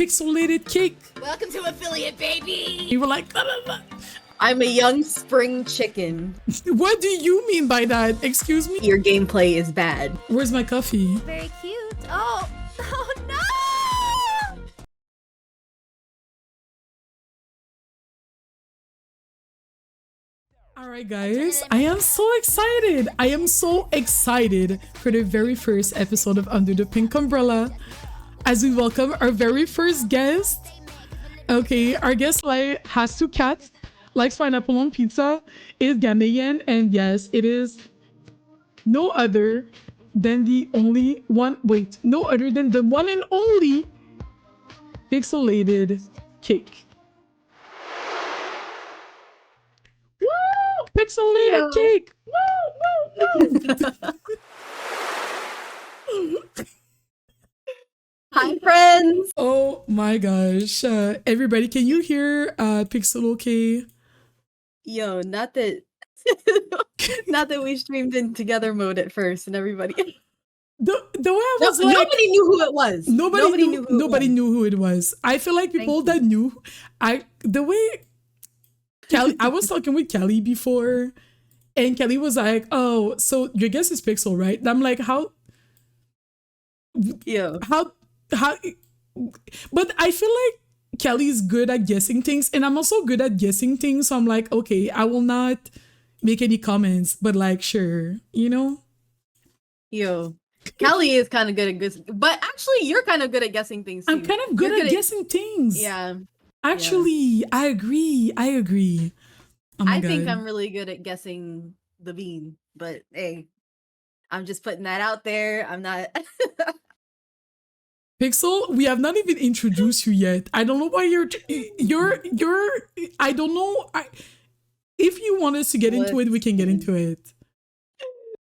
Pixel8ed Cake. Welcome to affiliate, baby. You were like, blah, blah, blah. I'm a young spring chicken. What do you mean by that? Excuse me? Your gameplay is bad. Where's my coffee? Very cute. Oh no! Alright guys, I am so excited. I am so excited for the very first episode of Under the Pink Umbrella as we welcome our very first guest. Okay, our guest has two cats, likes pineapple on pizza, is Ghanaian, and yes, it is no other than the one and only Pixel8ed Cake. Pixel8ed Cake! Woo! Hi, friends. Oh my gosh. Everybody, can you hear Pixel okay? Yo, not that we streamed in together mode at first and everybody The way I was like, nobody knew who it was. Nobody knew who it was. I feel like people that knew, the way Kelly, I was talking with Kelly before, and Kelly was like, "Oh, so your guess is Pixel, right?" And I'm like, "How?" Yeah. How? But I feel like Kelly's good at guessing things, and I'm also good at guessing things. So I'm like, okay, I will not make any comments, but like, sure, you know. Yo, Kelly is kind of good at guessing, but actually, you're kind of good at guessing things too. I'm kind of good at guessing things. Yeah. Actually, I agree. Oh my I God. think I'm really good at guessing the bean, but hey, I'm just putting that out there. I'm not. Pixel, we have not even introduced you yet. I don't know why you're I don't know. If you want us to get into it, we can get into it.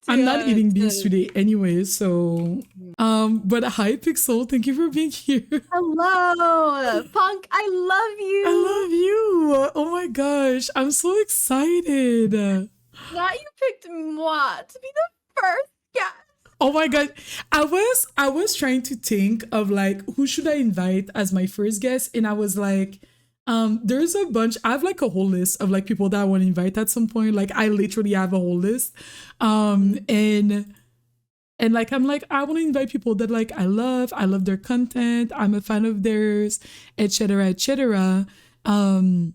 I'm not eating beans today anyway, so but hi Pixel, thank you for being here. Hello, Punk. I love you. I love you. Oh my gosh, I'm so excited. Not you picked moi to be the first guest. Oh my God. I was trying to think of like who should I invite as my first guest, and I was like, there's a bunch. I have like a whole list of like people that I want to invite at some point. Like I literally have a whole list. And like I'm like, I want to invite people that like I love their content, I'm a fan of theirs, etc. etc. And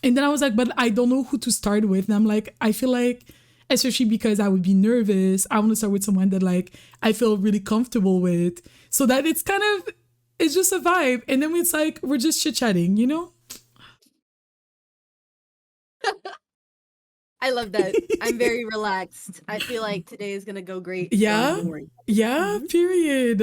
then I was like, but I don't know who to start with. And I'm like, I feel like, especially because I would be nervous, I want to start with someone that like I feel really comfortable with, so that it's just a vibe. And then it's like we're just chit-chatting, you know? I love that. I'm very relaxed. I feel like today is gonna go great. Yeah. So don't worry. Yeah, period.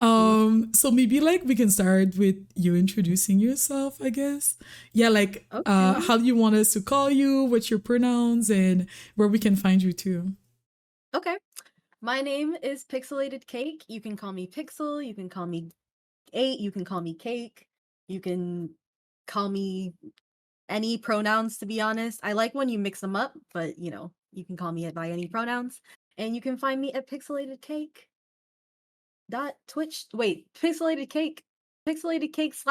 So maybe like we can start with you introducing yourself, I guess. Yeah, like Okay. how do you want us to call you, what's your pronouns, and where we can find you too. Okay. My name is Pixel8ed Cake. You can call me Pixel. You can call me 8. You can call me Cake. You can call me any pronouns, to be honest. I like when you mix them up, but you know, you can call me by any pronouns. And you can find me at Pixel8edCake. Pixel8edCake. Pixel8edCake /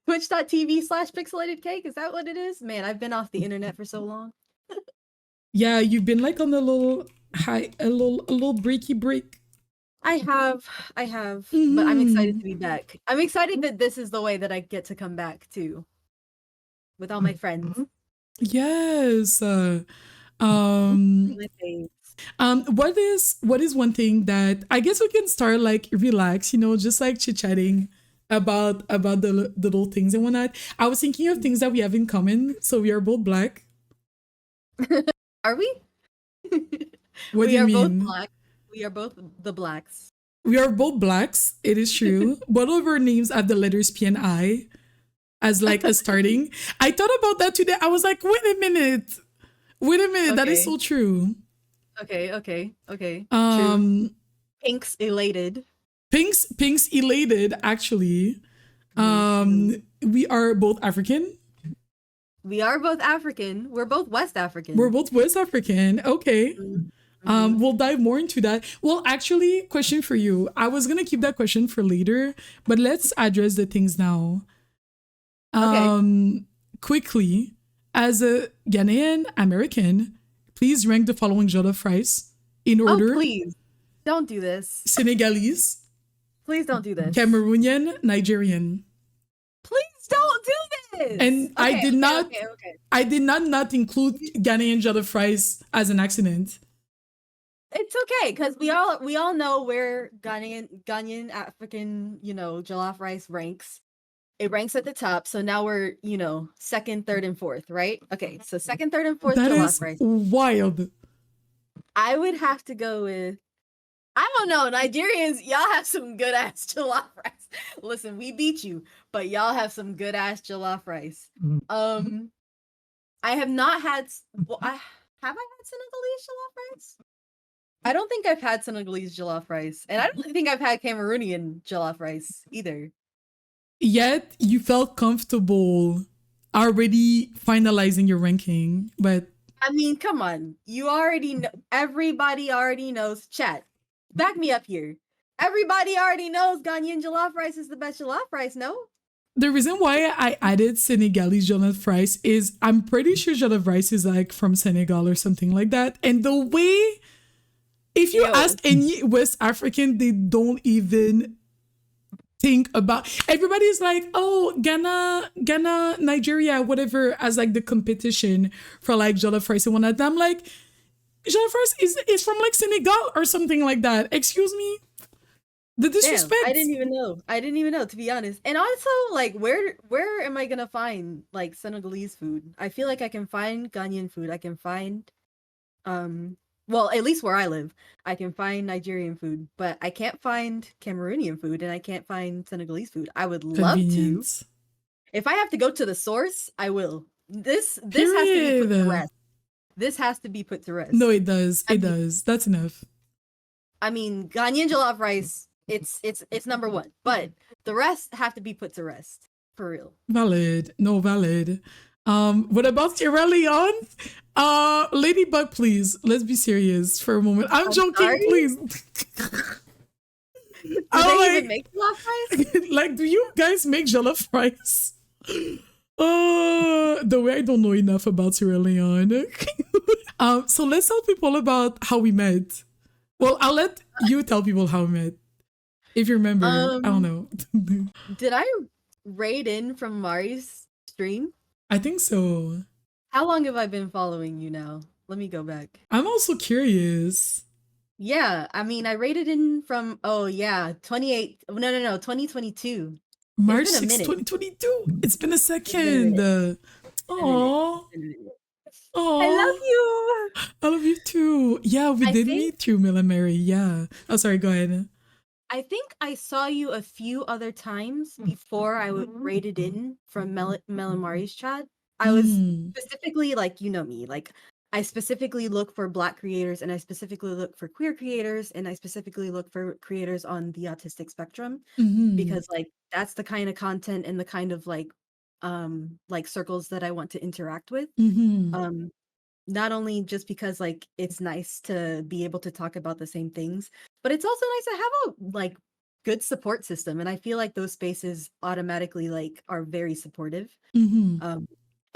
twitch.tv/Pixel8edCake. Is that what it is? Man, I've been off the internet for so long. Yeah, you've been like on a little breaky break. I have, but I'm excited to be back. I'm excited that this is the way that I get to come back too, with all my friends. Yes. My faves. What is one thing that I guess we can start like relax, you know, just like chit-chatting about the little things and whatnot. I was thinking of things that we have in common. So we are both Black. Are we? What do you mean? Both Black. We are both the Blacks. We are both Blacks. It is true. Both of our names have the letters P and I as like a starting. I thought about that today. I was like, wait a minute. Okay. That is so true. Okay. True. Pink's elated. Pink's elated, actually. We are both African. We are both African. We're both West African. We're both West African. Okay. We'll dive more into that. Well, actually, question for you. I was gonna keep that question for later, but let's address the things now. Quickly, as a Ghanaian American, please rank the following jollof rice in order. Oh, please. Don't do this. Senegalese, Please don't do this. Cameroonian, Nigerian. Please don't do this. And I did not not include Ghanaian jollof rice as an accident. It's okay, because we all know where Ghanaian African, jollof rice ranks. It ranks at the top. So now we're, second, third, and fourth, right? Okay, so second, third, and fourth That jollof is rice. wild. I would have to go with, I don't know, Nigerians, y'all have some good ass jollof rice. Listen, we beat you, but y'all have some good ass jollof rice. I have not had, have I had Senegalese jollof rice? I don't think I've had Senegalese jollof rice, and I don't think I've had Cameroonian jollof rice either. Yet you felt comfortable already finalizing your ranking, but I mean, come on, you already know. Everybody already knows. Chat, back me up here. Everybody already knows Ghanaian jollof rice is the best jollof rice. No. The reason why I added Senegalese jollof rice is I'm pretty sure jollof rice is like from Senegal or something like that, and the way. If you ask any West African, they don't even think about. Everybody's like, oh, Ghana, Nigeria, whatever, as like the competition for like jollof rice and whatnot. I'm like, jollof rice is from like Senegal or something like that. Excuse me, the disrespect. Damn, I didn't even know, to be honest. And also, like, where am I gonna find like Senegalese food? I feel like I can find Ghanaian food. I can find, well, at least where I live, I can find Nigerian food, but I can't find Cameroonian food, and I can't find Senegalese food. I would love to. If I have to go to the source, I will. This has to be put to rest. This has to be put to rest. No, it does. It does. That's enough. I mean, Ghanaian jollof rice, it's number one, but the rest have to be put to rest. For real. Valid. No, valid. What about Sierra Leone? Ladybug, please. Let's be serious for a moment. I'm joking, sorry? please. Do they even make jollof rice? Like, do you guys make jollof rice? The way I don't know enough about Sierra Leone. So let's tell people about how we met. Well, I'll let you tell people how we met. If you remember, I don't know. Did I raid in from Mari's stream? I think so. How long have I been following you now? Let me go back. I'm also curious. Yeah, I mean, I rated in from, 2022. March 6, 2022. It's been a second. Aww. I love you. I love you too. Yeah, we did meet through Mila Mary. Yeah. Oh, sorry. Go ahead. I think I saw you a few other times before I rated in from Melamari's chat. I was specifically, like, you know me, like, I specifically look for Black creators, and I specifically look for queer creators, and I specifically look for creators on the autistic spectrum, because, like, that's the kind of content and the kind of, like circles that I want to interact with. Not only just because, like, it's nice to be able to talk about the same things, but it's also nice to have a, like, good support system. And I feel like those spaces automatically, like, are very supportive.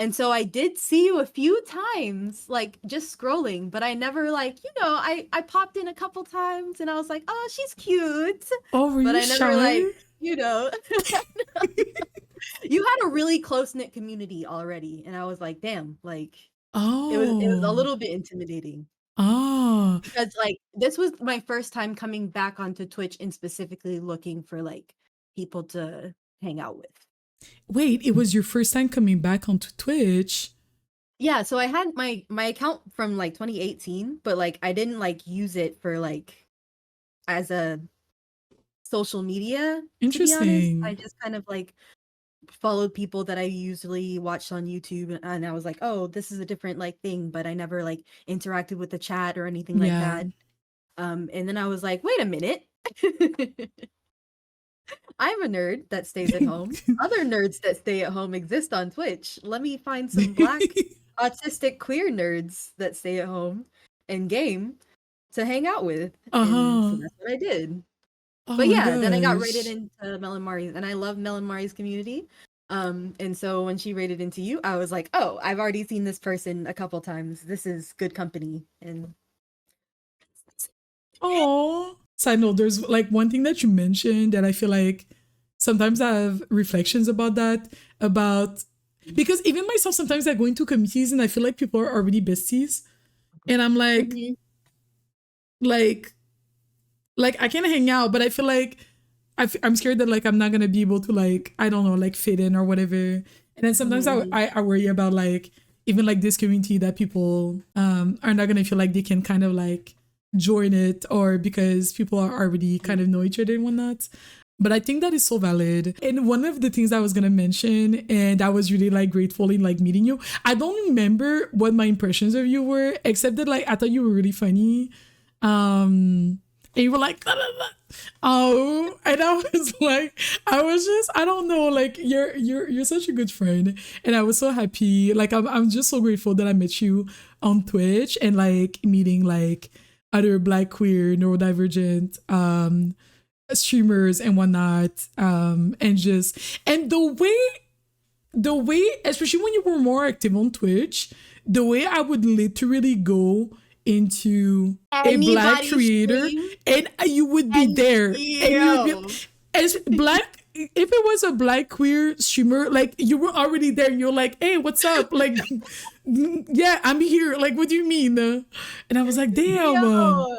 And so I did see you a few times, like, just scrolling, but I never, like, I popped in a couple times and I was like, oh, she's cute. Oh, were but you I never, shy? like, you had a really close-knit community already. And I was like, damn, like, it was a little bit intimidating. Because, like, this was my first time coming back onto Twitch and specifically looking for, like, people to hang out with. Wait, it was your first time coming back onto Twitch? Yeah, so I had my account from, like, 2018, but, like, I didn't, like, use it for, like, as a social media. Interesting. To be honest. I just kind of, like, followed people that I usually watched on YouTube, and I was like, oh, this is a different, like, thing, but I never, like, interacted with the chat or anything like that. And then I was like, wait a minute. I'm a nerd that stays at home. Other nerds that stay at home exist on Twitch. Let me find some Black autistic queer nerds that stay at home and game. to hang out with. Uh And so huh. that's what I did. Oh But my yeah, then I got rated gosh. into Melon Mari's, and I love Melon Mari's community. And so when she rated into you, I was like, oh, I've already seen this person a couple times. This is good company. And Oh. Side note, there's like one thing that you mentioned that I feel like sometimes I have reflections about that, about because even myself, sometimes I go into communities and I feel like people are already besties. And I'm Mhm. like, I can hang out, but I feel like I'm scared that like I'm not gonna be able to like I don't know like fit in or whatever. And then sometimes Mhm. I worry about like even like this community that people are not gonna feel like they can kind of like join it or because people are already kind of know each other and whatnot. But I think that is so valid. And one of the things I was gonna mention, and I was really like grateful in like meeting you. I don't remember what my impressions of you were, except that like I thought you were really funny. And you were like, "La, la, la." Oh, and I was like, I was just, I don't know, like you're such a good friend, and I was so happy. Like I'm just so grateful that I met you on Twitch and like meeting like other Black queer neurodivergent streamers and whatnot, and just and the way, especially when you were more active on Twitch, the way I would literally go into a Black Anybody creator stream? and you would be And there and you would yo. be as Black. If it was a Black queer streamer, like you were already there and you're like, hey, what's up? Like, yeah, I'm here. Like, what do you mean? And I was like, damn, Yo.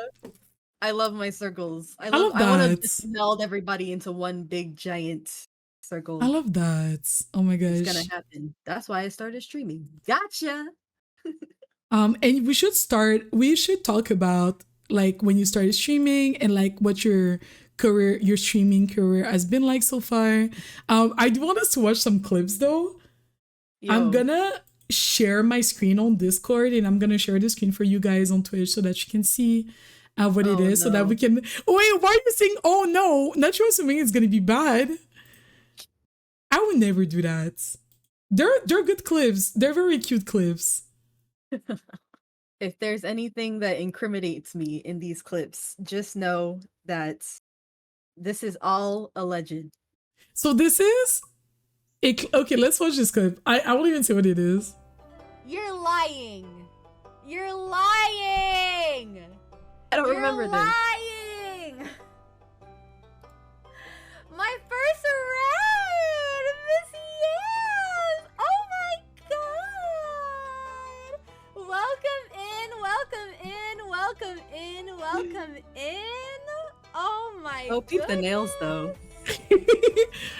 I love my circles. I love I want to that. just meld everybody into one big giant I circle. love that. Oh my It's gonna gosh. happen. That's why I started streaming. Gotcha. And we should talk about like when you started streaming and like what your streaming career has been like so far. I do want us to watch some clips though. I'm Yo. gonna share my screen on Discord and I'm gonna share the screen for you guys on Twitch so that you can see what it Oh is so that no. we can. Oh, wait, why are you saying? Oh no, not you assuming it's gonna be bad. I would never do that. They're good clips. They're very cute clips. If there's anything that incriminates me in these clips, just know that this is all alleged. So this is okay. Let's watch this clip. I won't even say what it is. You're lying. You're lying. I don't You're remember this. lying. My first round, Miss Yes. Oh my god. Welcome in, welcome in, welcome in, welcome in. Oh my Oh, peep the nails though.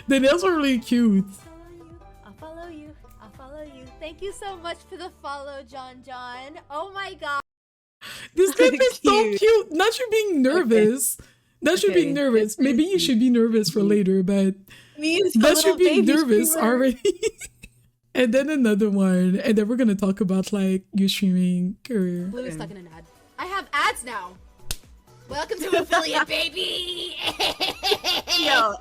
The nails are really cute. I'll follow you. I'll follow you. Thank you so much for the follow, John. Oh my god. This clip is so Cute. cute. Not you being nervous. Not you being Okay, nervous. this Maybe is you should be nervous for later, but me is a that's you little being baby nervous streamer. already. And then another one, and then we're gonna talk about like your streaming career. Blue is Okay. stuck in an ad. I have ads now. Welcome to affiliate, baby. Yo.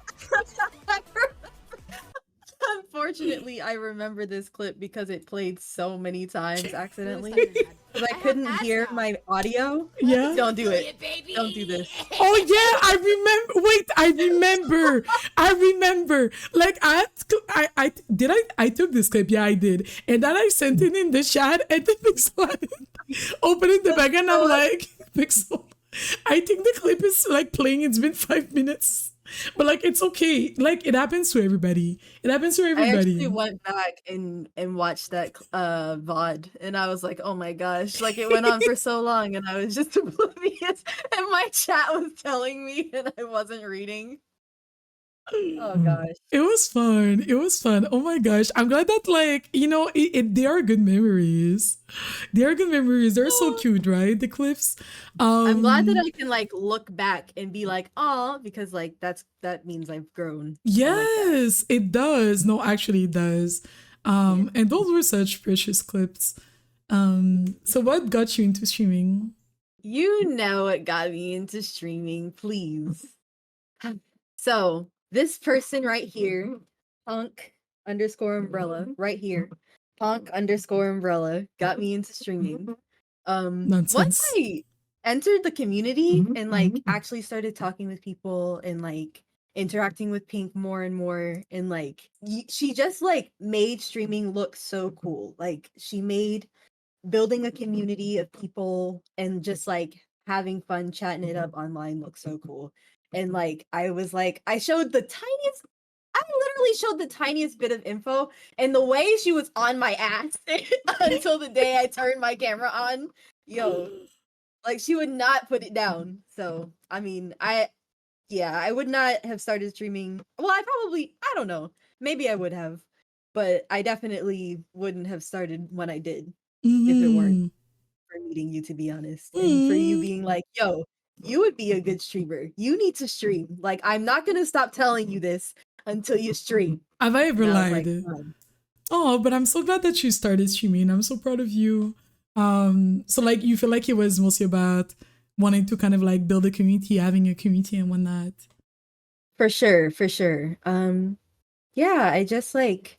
Unfortunately, I remember this clip because it played so many times accidentally. Because I couldn't hear my audio. Yeah. Don't do it. Don't do this. Oh yeah, I remember. Wait, I remember. Like I took this clip. Yeah, I did, and then I sent it in the chat, and then Pixel opening the back, and I'm like, Pixel. I think the clip is like playing. It's been 5 minutes, but like it's okay. Like it happens to everybody. It happens to I everybody. actually went back and watched that VOD, and I was like, oh my gosh, like it went on for so long, and I was just oblivious, and my chat was telling me, and I wasn't reading. Oh gosh. It was fun. It was fun. Oh my gosh. I'm glad that like, they are good memories. They are good memories. They're so cute, right? The clips. I'm glad that I can like look back and be like, oh, because like that means I've grown. Yes, it does. No, actually it does. And those were such precious clips. So what got you into streaming? You know what got me into streaming, please. So this person right here, punk_umbrella, right here, punk_umbrella, got me into streaming. Once Nonsense. I entered the community and like actually started talking with people and like interacting with Pink more and more, and like she just like made streaming look so cool. Like she made building a community of people and just like having fun chatting it up online look so cool. And like I was like, I literally showed the tiniest bit of info, and the way she was on my ass until the day I turned my camera on, yo, like she would not put it down. So I mean, I would not have started streaming. Well, I don't know, maybe I would have, but I definitely wouldn't have started when I did if it weren't for meeting you, to be honest, and for you being like, yo, you would be a good streamer. You need to stream. Like, I'm not gonna stop telling you this until you stream. Have I ever And I was like, lied? Oh, but I'm so glad that you started streaming. I'm so proud of you. So like you feel like it was mostly about wanting to kind of like build a community, having a community and whatnot. For sure, for sure. Yeah, I just like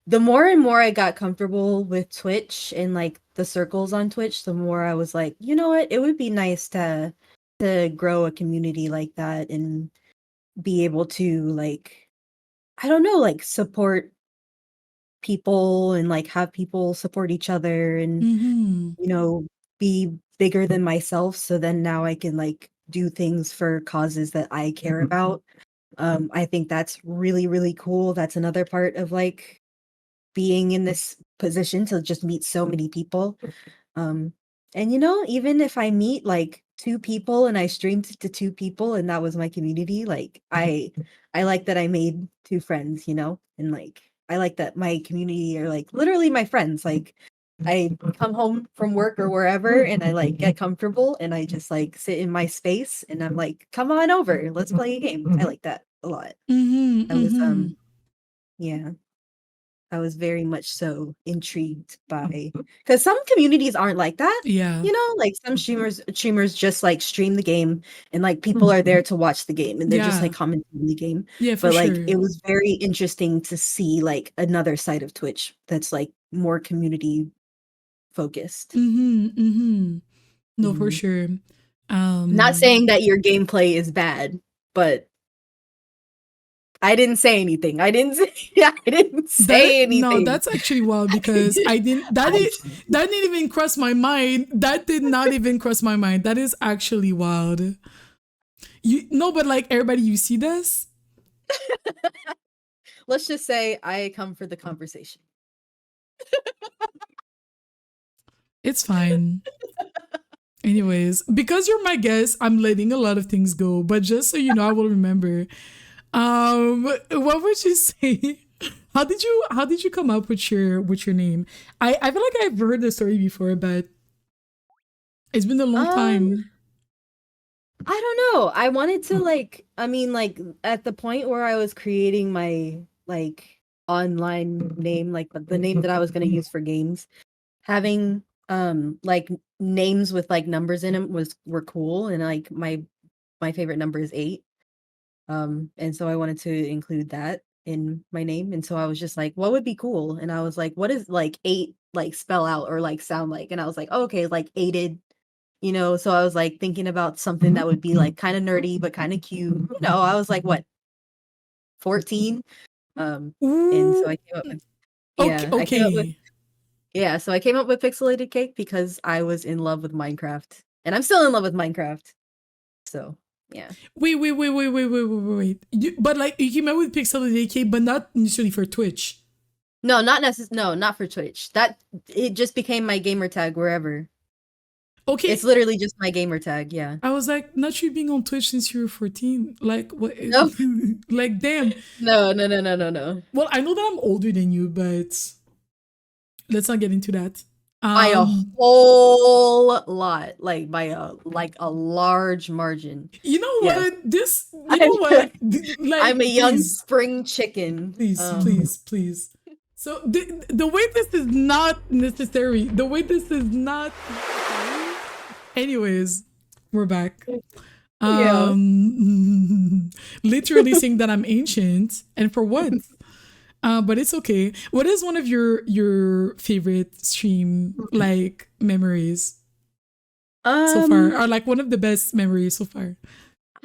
the more and more I got comfortable with Twitch and like the circles on Twitch, the more I was like, you know what, it would be nice to grow a community like that and be able to like, I don't know, like support people and like have people support each other and you know, be bigger than myself, so then now I can like do things for causes that I care about. I think that's really, really cool. That's another part of like being in this position to just meet so many people. And you know, even if I meet like two people and I streamed to two people and that was my community, like I like that I made two friends, you know, and like I like that my community are like literally my friends. Like I come home from work or wherever and I like get comfortable and I just like sit in my space and I'm like, come on over, let's play a game. I like that a lot. I was yeah. I was very much so intrigued by, because some communities aren't like that. Yeah. You know, like some streamers just like stream the game and like people are there to watch the game and they're just like commenting on the game. Yeah, for but like sure. it was very interesting to see like another side of Twitch that's like more community focused. No, for sure. Not saying that your gameplay is bad, but I didn't say anything. I didn't say anything. No, that's actually wild because that didn't even cross my mind. That did not even cross my mind. That is actually wild. But like everybody, you see this? Let's just say I come for the conversation. It's fine. Anyways, because you're my guest, I'm letting a lot of things go. But just so you know, I will remember. What would you say? How did you come up with your name? I feel like I've heard the story before, but it's been a long time. I don't know. I wanted to like, I mean, like at the point where I was creating my like online name, like the name that I was going to use for games, having like names with like numbers in them were cool, and like my favorite number is 8. And so I wanted to include that in my name. And so I was just like, what would be cool? And I was like, what is like 8 like spell out or like sound like? And I was like, oh, okay, like aided, you know. So I was like thinking about something that would be like kind of nerdy but kind of cute. You know, I was like, what, 14? And so I came up with so I came up with Pixel8edCake because I was in love with Minecraft. And I'm still in love with Minecraft. So yeah. Wait. But like you came out with Pixel8edCake, but not necessarily for Twitch. No, not for Twitch. That it just became my gamer tag wherever. Okay. It's literally just my gamer tag, yeah. I was like, not you being on Twitch since you were 14. Like what? No. Like damn. No. Well, I know that I'm older than you, but let's not get into that. By a whole lot, like by a large margin. You know what? Like, I'm a young spring chicken. Please. So the way this is not necessary. Anyways, we're back. Literally saying that I'm ancient, and for what? But it's okay. What is one of your favorite stream like memories? so far, Um, or like one of the best memories so far?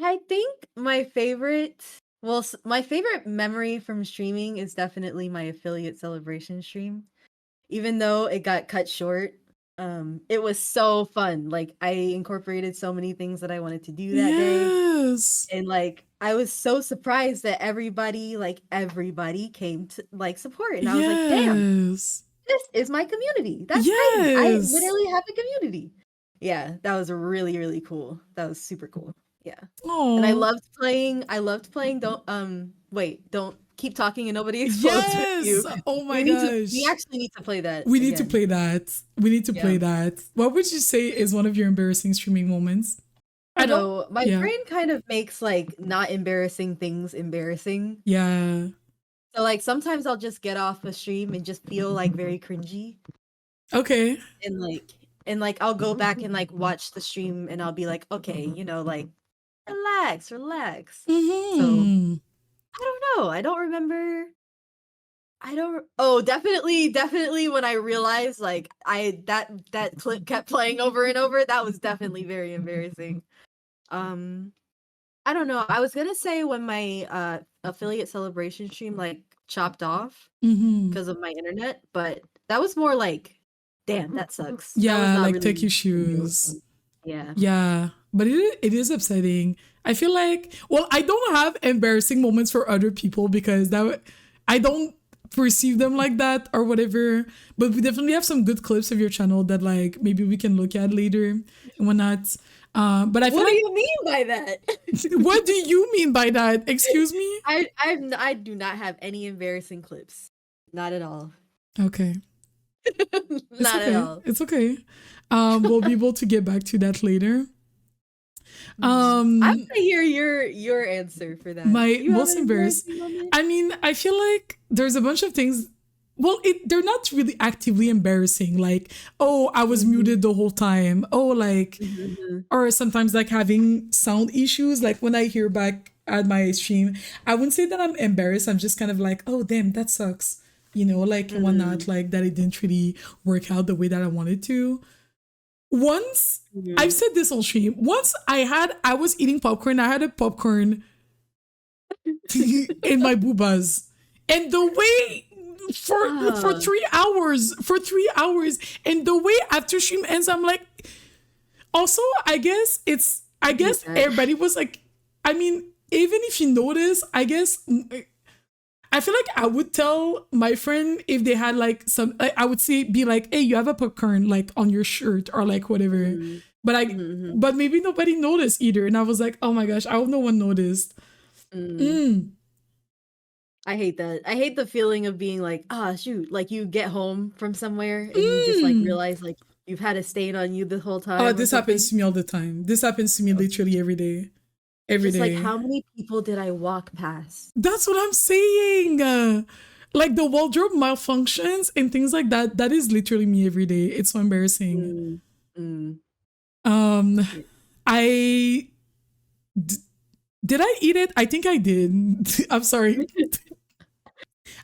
I think my favorite, well, my favorite memory from streaming is definitely my affiliate celebration stream. Even though it got cut short, it was so fun. Like I incorporated so many things that I wanted to do that day. Yes. And like I was so surprised that everybody came to like support. And I was like, damn, Yes. this is my community. That's crazy. I Yes. literally have a community. Yeah, that was really, really cool. That was super cool. Yeah. And Oh. I loved playing don't keep talking and nobody explodes with Yes. you. Oh my We gosh. actually need to play that We need to again. play that. We need to Yeah. play that. What would you say is one of your embarrassing streaming moments? I don't know. My Yeah. brain kind of makes like not embarrassing things embarrassing. Yeah. So like sometimes I'll just get off a stream and just feel like very cringy Okay. and like I'll go back and like watch the stream and I'll be like, okay, like relax. So Mm-hmm. I don't know. I don't remember. I don't. Oh, definitely. When I realized like that clip kept playing over and over, that was definitely very embarrassing. I don't know. I was gonna say when my affiliate celebration stream like chopped off Mm-hmm. because of my internet, but that was more like, damn, that sucks. That was Yeah, not like really tech issues. Yeah. Yeah, but it is upsetting. I feel like, well, I don't have embarrassing moments for other people because I don't perceive them like that or whatever. But we definitely have some good clips of your channel that like maybe we can look at later and whatnot. But I feel What do like, you mean by that? what do you mean by that? Excuse me? I do not have any embarrassing clips. Not at all. Okay. It's Not at okay. all. It's okay. We'll be able to get back to that later. I'm gonna hear your answer for that. My Do you have most an embarrassing. moment? I mean, I feel like there's a bunch of things. Well, they're not really actively embarrassing. Like, oh, I was muted the whole time. Oh, like, or sometimes like having sound issues. Like when I hear back at my stream, I wouldn't say that I'm embarrassed. I'm just kind of like, oh, damn, that sucks. Like and whatnot. Like that it didn't really work out the way that I wanted to. Once I've said this on stream. Once I was eating popcorn. I had a popcorn in my boobas, and the way for 3 hours, and the way after stream ends, I'm like. Also, I guess everybody was like. I mean, even if you notice, I guess. I feel like I would tell my friend if they had like some. I would be like, "Hey, you have a popcorn like on your shirt or like whatever." But maybe nobody noticed either, and I was like, "Oh my gosh, I hope no one noticed." I hate that. I hate the feeling of being like, shoot, like you get home from somewhere and you just like realize like you've had a stain on you the whole time. Oh, this happens to me all the time. This happens to me literally every day. Every day. Like, how many people did I walk past? That's what I'm saying. Like the wardrobe malfunctions and things like that. That is literally me every day. It's so embarrassing. Did I eat it? I think I did. I'm sorry.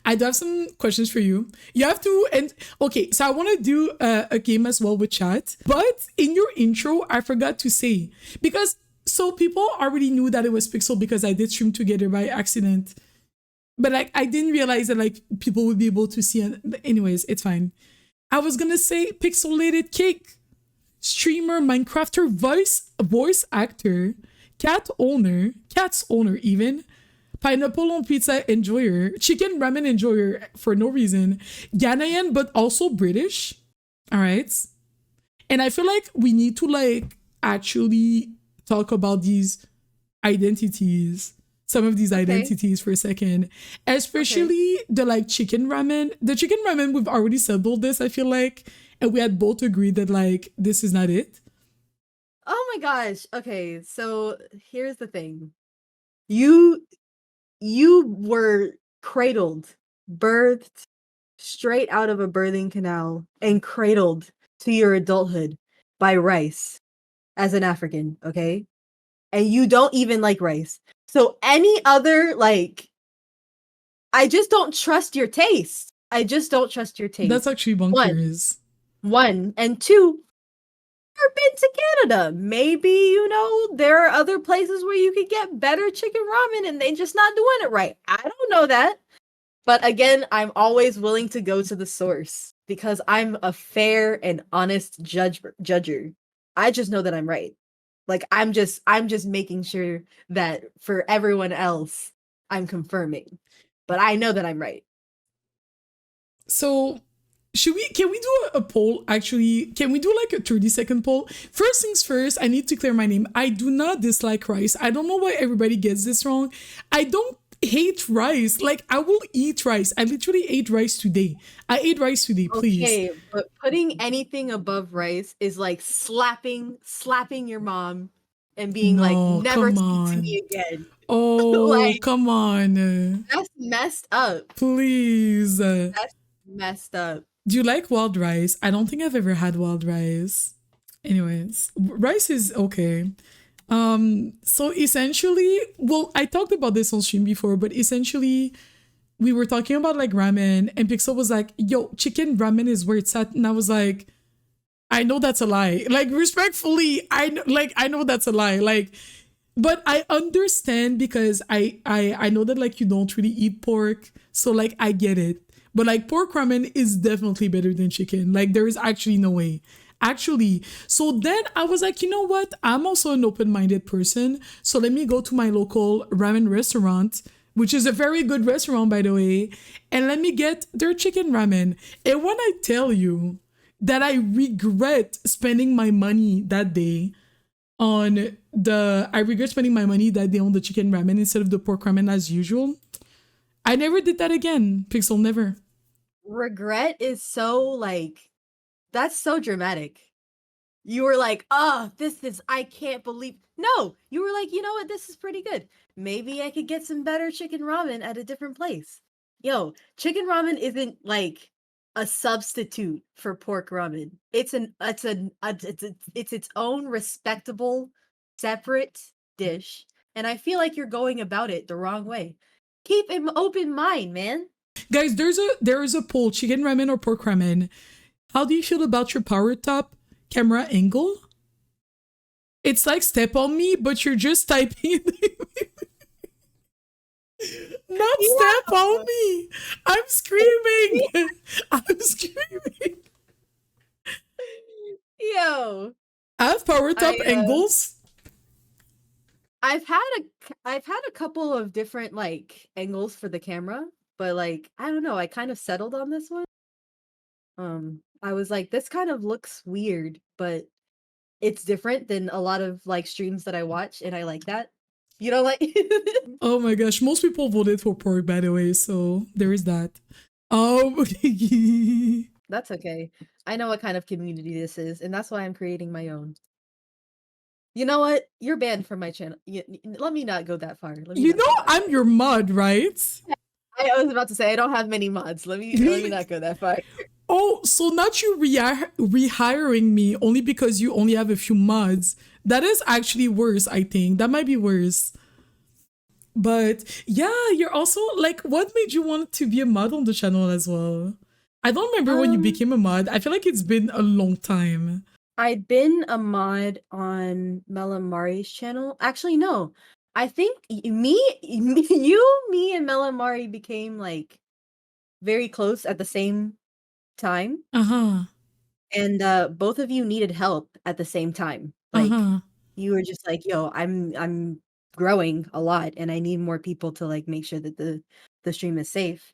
I do have some questions for you. You have to, and okay, so I want to do a game as well with chat. But in your intro, I forgot to say, because so people already knew that it was Pixel because I did stream together by accident. But like, I didn't realize that like people would be able to see. Anyways, it's fine. I was going to say Pixel8edCake, streamer, Minecrafter, voice actor, cat's owner even, pineapple on pizza enjoyer, chicken ramen enjoyer for no reason, Ghanaian but also British. All right. And I feel like we need to like actually talk about these identities, some of these identities for a second, especially the like chicken ramen. The chicken ramen, we've already settled this, I feel like, and we had both agreed that like this is not it. Oh my gosh. Okay, so here's the thing. You were cradled, birthed straight out of a birthing canal and cradled to your adulthood by rice as an African, okay? And you don't even like rice. So any other like I just don't trust your taste. I just don't trust your taste. That's actually bonkers. One. And two, never been to Canada. Maybe, there are other places where you could get better chicken ramen and they just not doing it right. I don't know that. But again, I'm always willing to go to the source because I'm a fair and honest judger. I just know that I'm right. Like I'm just making sure that for everyone else, I'm confirming. But I know that I'm right. So can we do a poll? Actually, can we do like a 30-second poll? First things first, I need to clear my name. I do not dislike rice. I don't know why everybody gets this wrong. I don't hate rice. Like, I will eat rice. I literally ate rice today. I ate rice today, please. Okay, but putting anything above rice is like slapping your mom and being like, never speak to me again. Oh, like, come on. That's messed up. Please. That's messed up. Do you like wild rice? I don't think I've ever had wild rice. Anyways, rice is okay. So essentially, well, I talked about this on stream before, but essentially we were talking about like ramen and Pixel was like, yo, chicken ramen is where it's at. And I was like, I know that's a lie. Like, respectfully, I know that's a lie. Like, but I understand because I know that like you don't really eat pork. So like I get it. But like pork ramen is definitely better than chicken. Like there is actually no way. Actually, so then I was like, you know what? I'm also an open-minded person. So let me go to my local ramen restaurant, which is a very good restaurant, by the way, and let me get their chicken ramen. And when I tell you that I regret spending my money that day on the chicken ramen instead of the pork ramen as usual, I never did that again. Pixel, never. Regret is so like, that's so dramatic. You were like, oh, I can't believe. No, you were like, you know what? This is pretty good. Maybe I could get some better chicken ramen at a different place. Yo, chicken ramen isn't like a substitute for pork ramen. It's its own respectable, separate dish. And I feel like you're going about it the wrong way. Keep an open mind, man. Guys, there is a poll: chicken ramen or pork ramen. How do you feel about your power top camera angle? It's like step on me, but you're just typing. Not step on me. I'm screaming. I'm screaming. Yo, I have power top angles. I've had a couple of different like angles for the camera, but like I don't know, I kind of settled on this one. I was like, this kind of looks weird, but it's different than a lot of like streams that I watch, and I like that. You know, like oh my gosh, most people voted for pork, by the way, so there is that. That's okay. I know what kind of community this is, and that's why I'm creating my own. You know what? You're banned from my channel. Let me not go that far. I'm your mod, right? I was about to say I don't have many mods. Let me not go that far. Oh, so not you rehiring me only because you only have a few mods. That is actually worse, I think. That might be worse. But yeah, you're also like, what made you want to be a mod on the channel as well? I don't remember when you became a mod. I feel like it's been a long time. I'd been a mod on Melamari's channel. Actually, no. I think me and Melamari became like very close at the same time. And both of you needed help at the same time. Like you were just like, yo, I'm growing a lot and I need more people to like make sure that the stream is safe.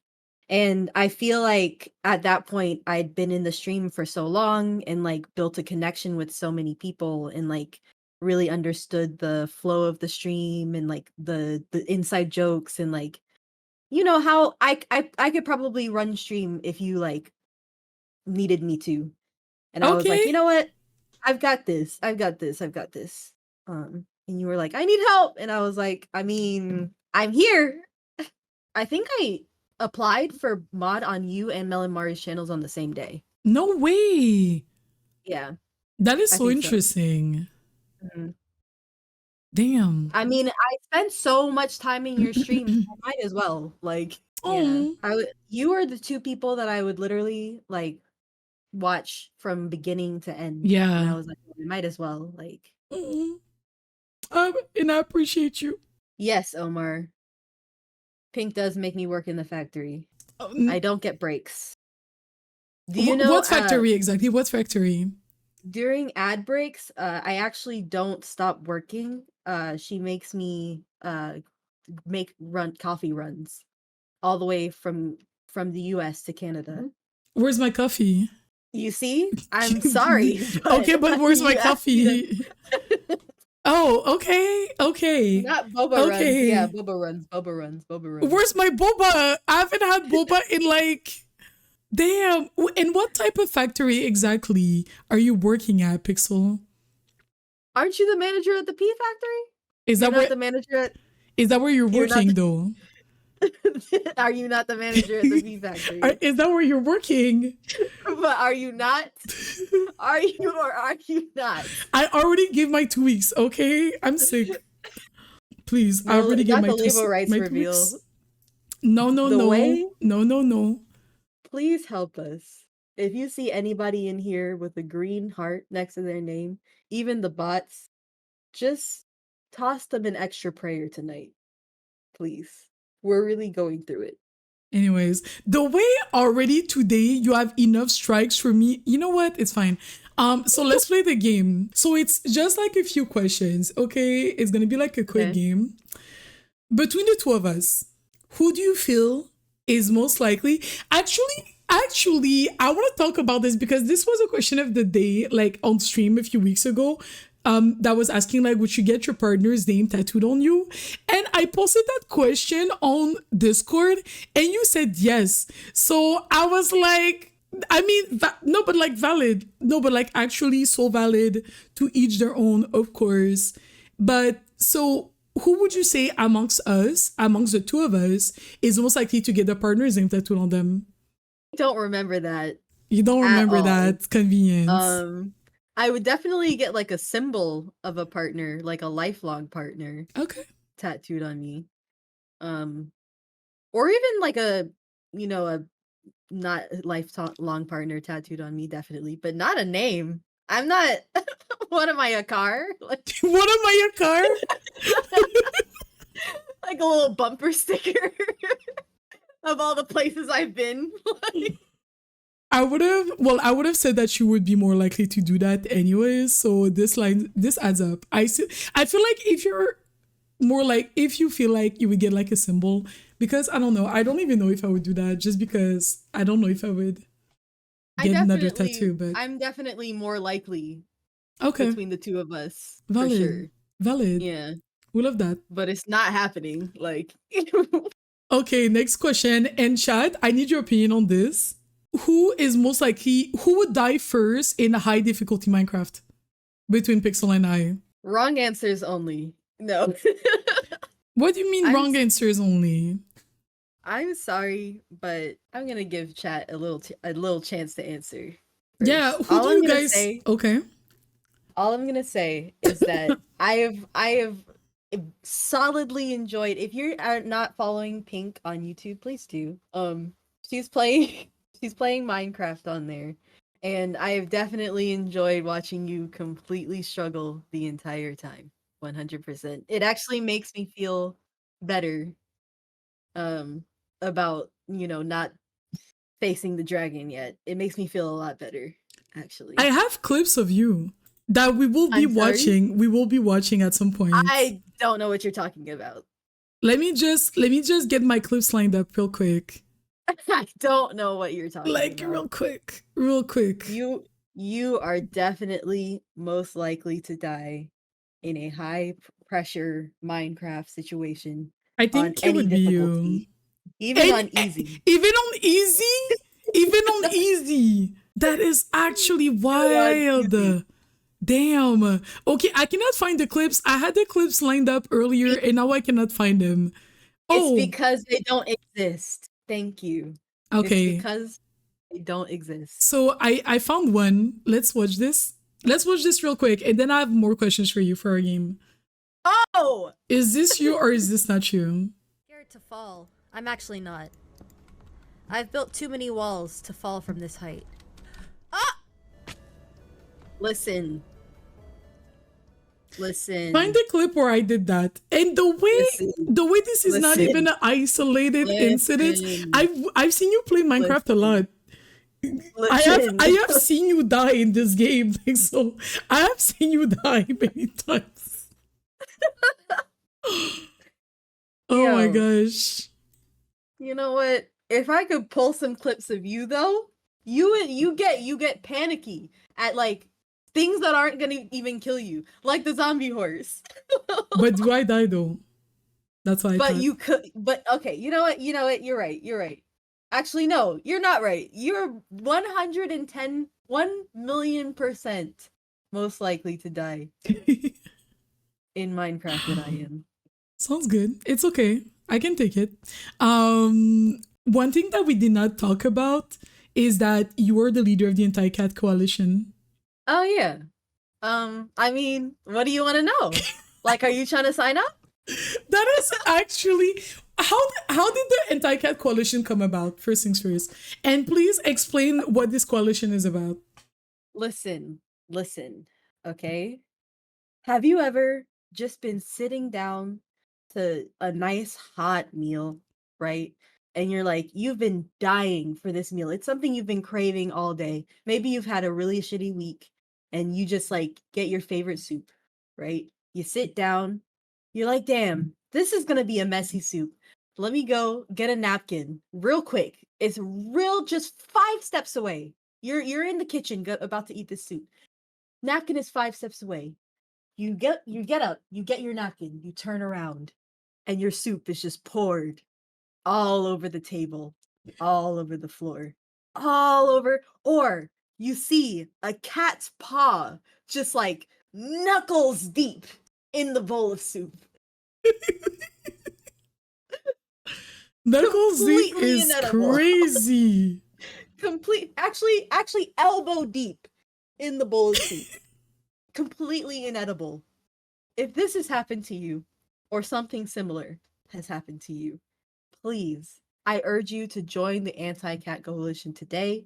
And I feel like at that point I'd been in the stream for so long and like built a connection with so many people and like really understood the flow of the stream and like the inside jokes and like, you know, how I could probably run stream if you like needed me to. And I was like, you know what? I've got this. And you were like, I need help. And I was like, I mean, I'm here. I think I applied for mod on you and Melon Mari's channels on the same day. No way. Yeah. That is so interesting. So. Mm-hmm. Damn. I mean, I spent so much time in your stream. I might as well. Like, yeah. You were the two people that I would literally like watch from beginning to end. And Yeah. I was like, we might as well. Like, Mm. And I appreciate you. yes, Omar. Pink does make me work in the factory. I don't get breaks. Do you know What factory exactly? What factory? during ad breaks, I actually don't stop working. She makes me run coffee runs all the way from the US to Canada. Where's my coffee? You see? I'm sorry. Okay, but where's my you asked me coffee? Oh, okay. Not boba runs. Okay. Yeah, boba runs. Where's my boba? I haven't had boba in like, damn. And what type of factory exactly are you working at, Pixel? Aren't you the manager at the pea factory? Is that You're where not the manager at is that where you're You're not working the- though? Are you not the manager at the pea factory? Is that where you're working? But are you not? Are you or are you not? I already gave my 2 weeks. Okay, I'm sick. Please, I No, already gave not my the 2 label rights my 2 reveal. weeks. No. No. Please help us. If you see anybody in here with a green heart next to their name, even the bots, just toss them an extra prayer tonight. Please. We're really going through it. Anyways, the way already today you have enough strikes for me. You know what? It's fine. So let's play the game. So it's just like a few questions, okay? It's gonna be like a quick game. Between the two of us, who do you feel is most likely? Actually, I want to talk about this because this was a question of the day, like on stream a few weeks ago. That was asking like, would you get your partner's name tattooed on you? And I posted that question on Discord, and you said yes. So I was like, I mean, no, but like valid, no, but like actually so valid. To each their own, of course. But so, who would you say amongst the two of us, is most likely to get their partner's name tattooed on them? I don't remember that. You don't remember all. that convenience. I would definitely get like a symbol of a partner, like a lifelong partner, Okay. tattooed on me. Or even like a not lifelong partner tattooed on me, definitely, but not a name. I'm not. What am I, a car? Like, What am I, a car? like a little bumper sticker of all the places I've been. I would have said that you would be more likely to do that anyways. So this adds up. I feel like if you're more like, if you feel like you would get like a symbol, because I don't know, I don't even know if I would do that, just because I don't know if I would get another tattoo. But I'm definitely more likely. Okay. Between the two of us, Valid. for sure. Valid. Yeah. We love that. But it's not happening. Like. Okay, next question. And Chad, I need your opinion on this. Who would die first in a high difficulty Minecraft between Pixel and I? Wrong answers only. No. What do you mean wrong answers only? I'm sorry, but I'm gonna give chat a little chance to answer. First. Yeah, who do you guys? Okay. All I'm gonna say is that I have solidly enjoyed. If you are not following Pink on YouTube, please do. She's playing Minecraft on there, and I have definitely enjoyed watching you completely struggle the entire time. 100%. It actually makes me feel better about, not facing the dragon yet. It makes me feel a lot better, actually. I have clips of you that we will be watching. We will be watching at some point. I don't know what you're talking about. Let me just get my clips lined up real quick. I don't know what you're talking about. Real quick. You are definitely most likely to die in a high pressure Minecraft situation. I think it would be you. Even on easy. Even on easy. That is actually wild. Damn. Okay, I cannot find the clips. I had the clips lined up earlier and now I cannot find them. It's because they don't exist. Thank you. Okay. It's because they don't exist. So I found one. Let's watch this. Let's watch this real quick, and then I have more questions for you for our game. Oh! Is this you or is this not you? Scared to fall. I'm actually not. I've built too many walls to fall from this height. Ah! Listen. Find the clip where I did that. And the way this is not even an isolated incident. I've seen you play Minecraft a lot. I have seen you die in this game. So I have seen you die many times. Oh my gosh. You know what? If I could pull some clips of you though, you get panicky at like things that aren't gonna even kill you, like the zombie horse. But do I die though? That's why. But you could. But okay, you know what? You're right. Actually, no, you're not right. You're 1,000,000% most likely to die in Minecraft than I am. Sounds good. It's okay. I can take it. One thing that we did not talk about is that you were the leader of the anti-cat coalition. Oh yeah. I mean, what do you want to know? Like, are you trying to sign up? That is actually how did the anti-cat coalition come about? First things first, and please explain what this coalition is about. Listen. Okay, have you ever just been sitting down to a nice hot meal, right? And you're like, you've been dying for this meal. It's something you've been craving all day. Maybe you've had a really shitty week and you just like get your favorite soup, right? You sit down, you're like, damn, this is gonna be a messy soup. Let me go get a napkin real quick. It's real, just 5 steps away. You're in the kitchen about to eat this soup. Napkin is 5 steps away. You get up, you get your napkin, you turn around, and your soup is just poured all over the table, all over the floor, all over, or you see a cat's paw just like knuckles deep in the bowl of soup. Knuckles deep is inedible. crazy. Actually elbow deep in the bowl of soup. Completely inedible. If this has happened to you, or something similar has happened to you, please, I urge you to join the Anti-Cat Coalition today.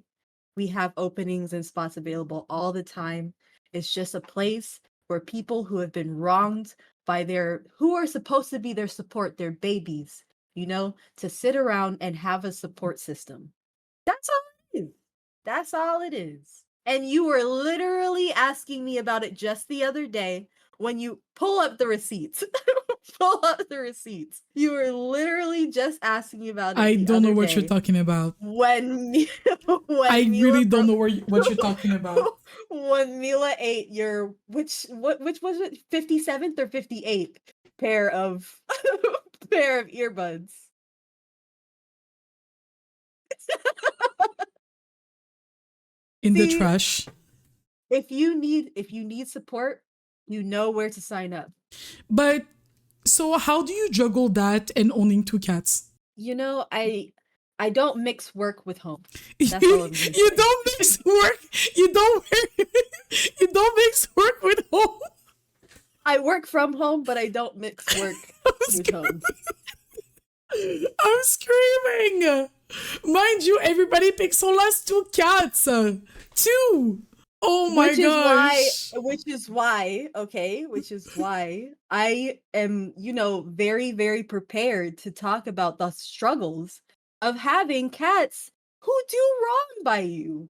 We have openings and spots available all the time. It's just a place where people who have been wronged by who are supposed to be their support, their babies, to sit around and have a support system. That's all it is. That's all it is. And you were literally asking me about it just the other day when you pull up the receipts. Pull up the receipts. You were literally just asking me about it. I don't know what you're talking about. When I really don't know what you're talking about. When Mila ate your which was it, 57th or 58th pair of earbuds. In the trash. If you need support, you know where to sign up. But so how do you juggle that and owning 2 cats? I don't mix work with home. That's all I'm saying. You don't mix work. You don't mix work with home. I work from home, but I don't mix work with home. I'm screaming. Mind you, everybody Pixel has 2 cats. 2. Oh my gosh. Which is why I am, very, very prepared to talk about the struggles of having cats who do wrong by you.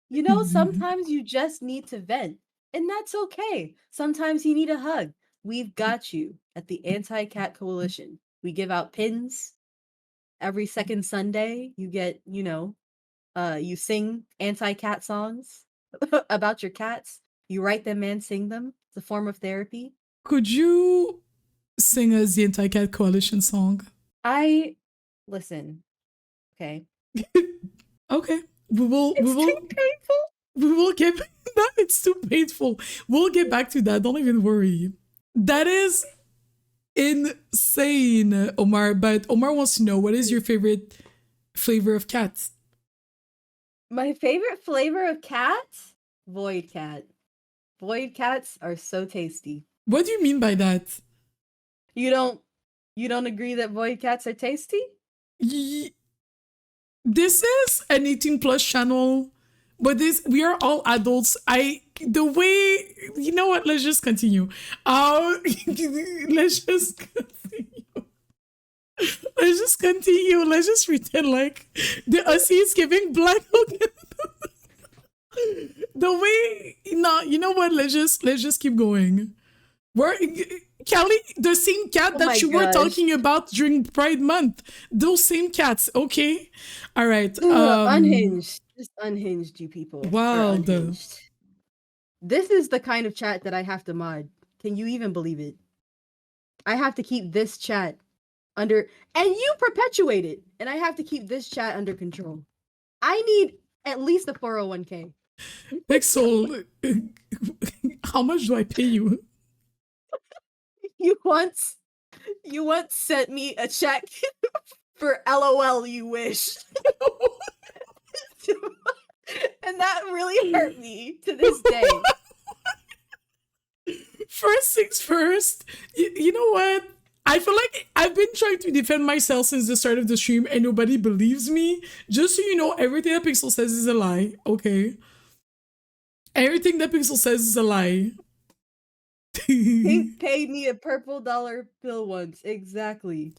Sometimes you just need to vent, and that's okay. Sometimes you need a hug. We've got you at the Anti-Cat Coalition. We give out pins every second Sunday. You get, you sing anti-cat songs about your cats. You write them and sing them. It's a form of therapy. Could you sing us the Anti-Cat Coalition song? Listen. Okay. Okay. We will Too painful. We will get no, it's too painful. We'll get back to that. Don't even worry. That is insane, Omar. But Omar wants to know, what is your favorite flavor of cat? My favorite flavor of cat? Void cat. Void cats are so tasty. What do you mean by that? You don't agree that void cats are tasty? This is an 18+ channel, but we are all adults. you know what? Let's just continue. Let's just continue. Let's just continue. Let's just pretend like the Aussie is giving Black Hogan. The way, no, you know what? Let's just keep going. We're Kelly, the same cat Oh that my you were gosh. talking about during Pride Month. Those same cats, okay? All right. Unhinged. Just unhinged, you people. are Wild. unhinged. This is the kind of chat that I have to mod. Can you even believe it? I have to keep this chat under, and you perpetuate it, and I have to keep this chat under control. I need at least a 401k. Pixel, how much do I pay you? You once sent me a check for LOL you wish. And that really hurt me to this day. First things first, you know what? I feel like I've been trying to defend myself since the start of the stream and nobody believes me. Just so you know, everything that Pixel says is a lie, okay? Everything that Pixel says is a lie. He paid me a purple dollar bill once. Exactly.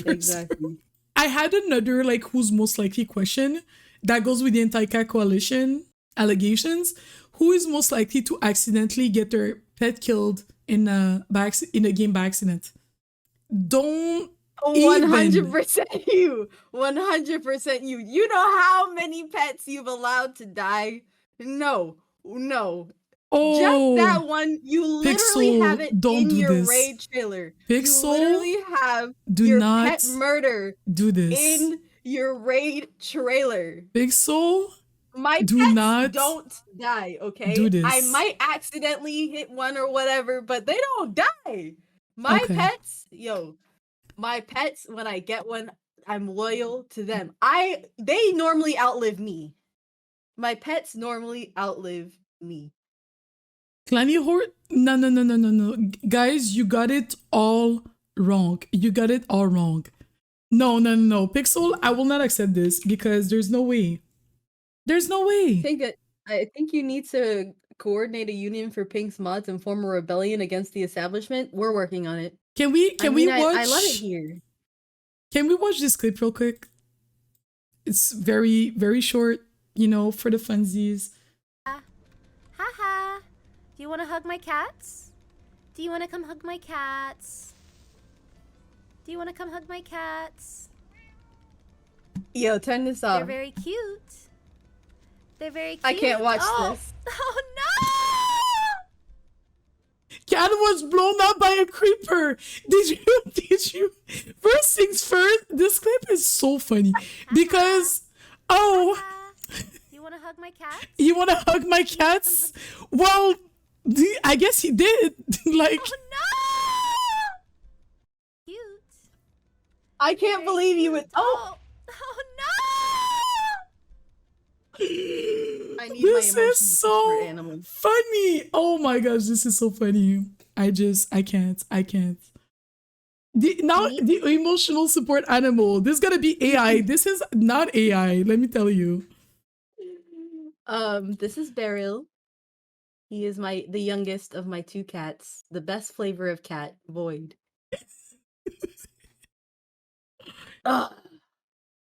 Exactly. I had another like who's most likely question that goes with the anti-cat coalition allegations. Who is most likely to accidentally get their pet killed in a game by accident? Don't 100% you. 100% you. You know how many pets you've allowed to die? No. Oh, Just that one, you literally Pixel, have it don't in do your this. raid trailer. Pixel, you literally have do your not pet murder do this. in your raid trailer. Pixel, My do pets not don't die, okay? do this. I might accidentally hit one or whatever, but they don't die. My Okay. pets, my pets, when I get one, I'm loyal to them. They normally outlive me. My pets normally outlive me. Clanny Horde? No. Guys, you got it all wrong. You got it all wrong. No. Pixel, I will not accept this because there's no way. There's no way. I think you need to coordinate a union for Pink's mods and form a rebellion against the establishment. We're working on it. Can we watch? I love it here. Can we watch this clip real quick? It's very, very short, you know, for the funsies. Haha. Do you want to hug my cats? Do you want to come hug my cats? Do you want to come hug my cats? Yo, turn this They're off. very cute. They're very cute. I can't watch oh. this. Oh no! Cat was blown up by a creeper. Did you? First things first, this clip is so funny because, oh, You want to hug my cats? you want to hug my cats? Well, I guess he did. Like, Oh no! Cute. I can't believe you would. Oh, Oh no! I need this my emotional is so support animal. funny. Oh my gosh, this is so funny. I can't. The emotional support animal. This is gonna be AI. This is not AI. Let me tell you. This is Beryl. He is the youngest of my two cats. The best flavor of cat, Void. Ugh.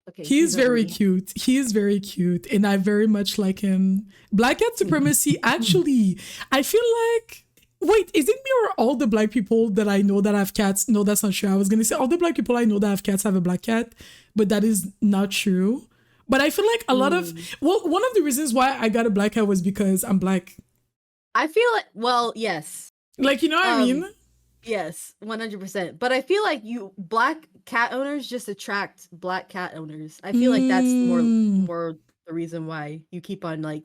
Okay, He is very ugly. cute. He is very cute, and I very much like him. Black cat supremacy. Actually, I feel like. Wait, is it me or all the black people that I know that have cats? No, that's not true. I was gonna say all the black people I know that have cats have a black cat, but that is not true. But I feel like a lot of one of the reasons why I got a black cat was because I'm black. I feel like, well, yes. Like, you know what I mean? Yes, 100%. But I feel like black cat owners just attract black cat owners. I feel like that's more the reason why you keep on like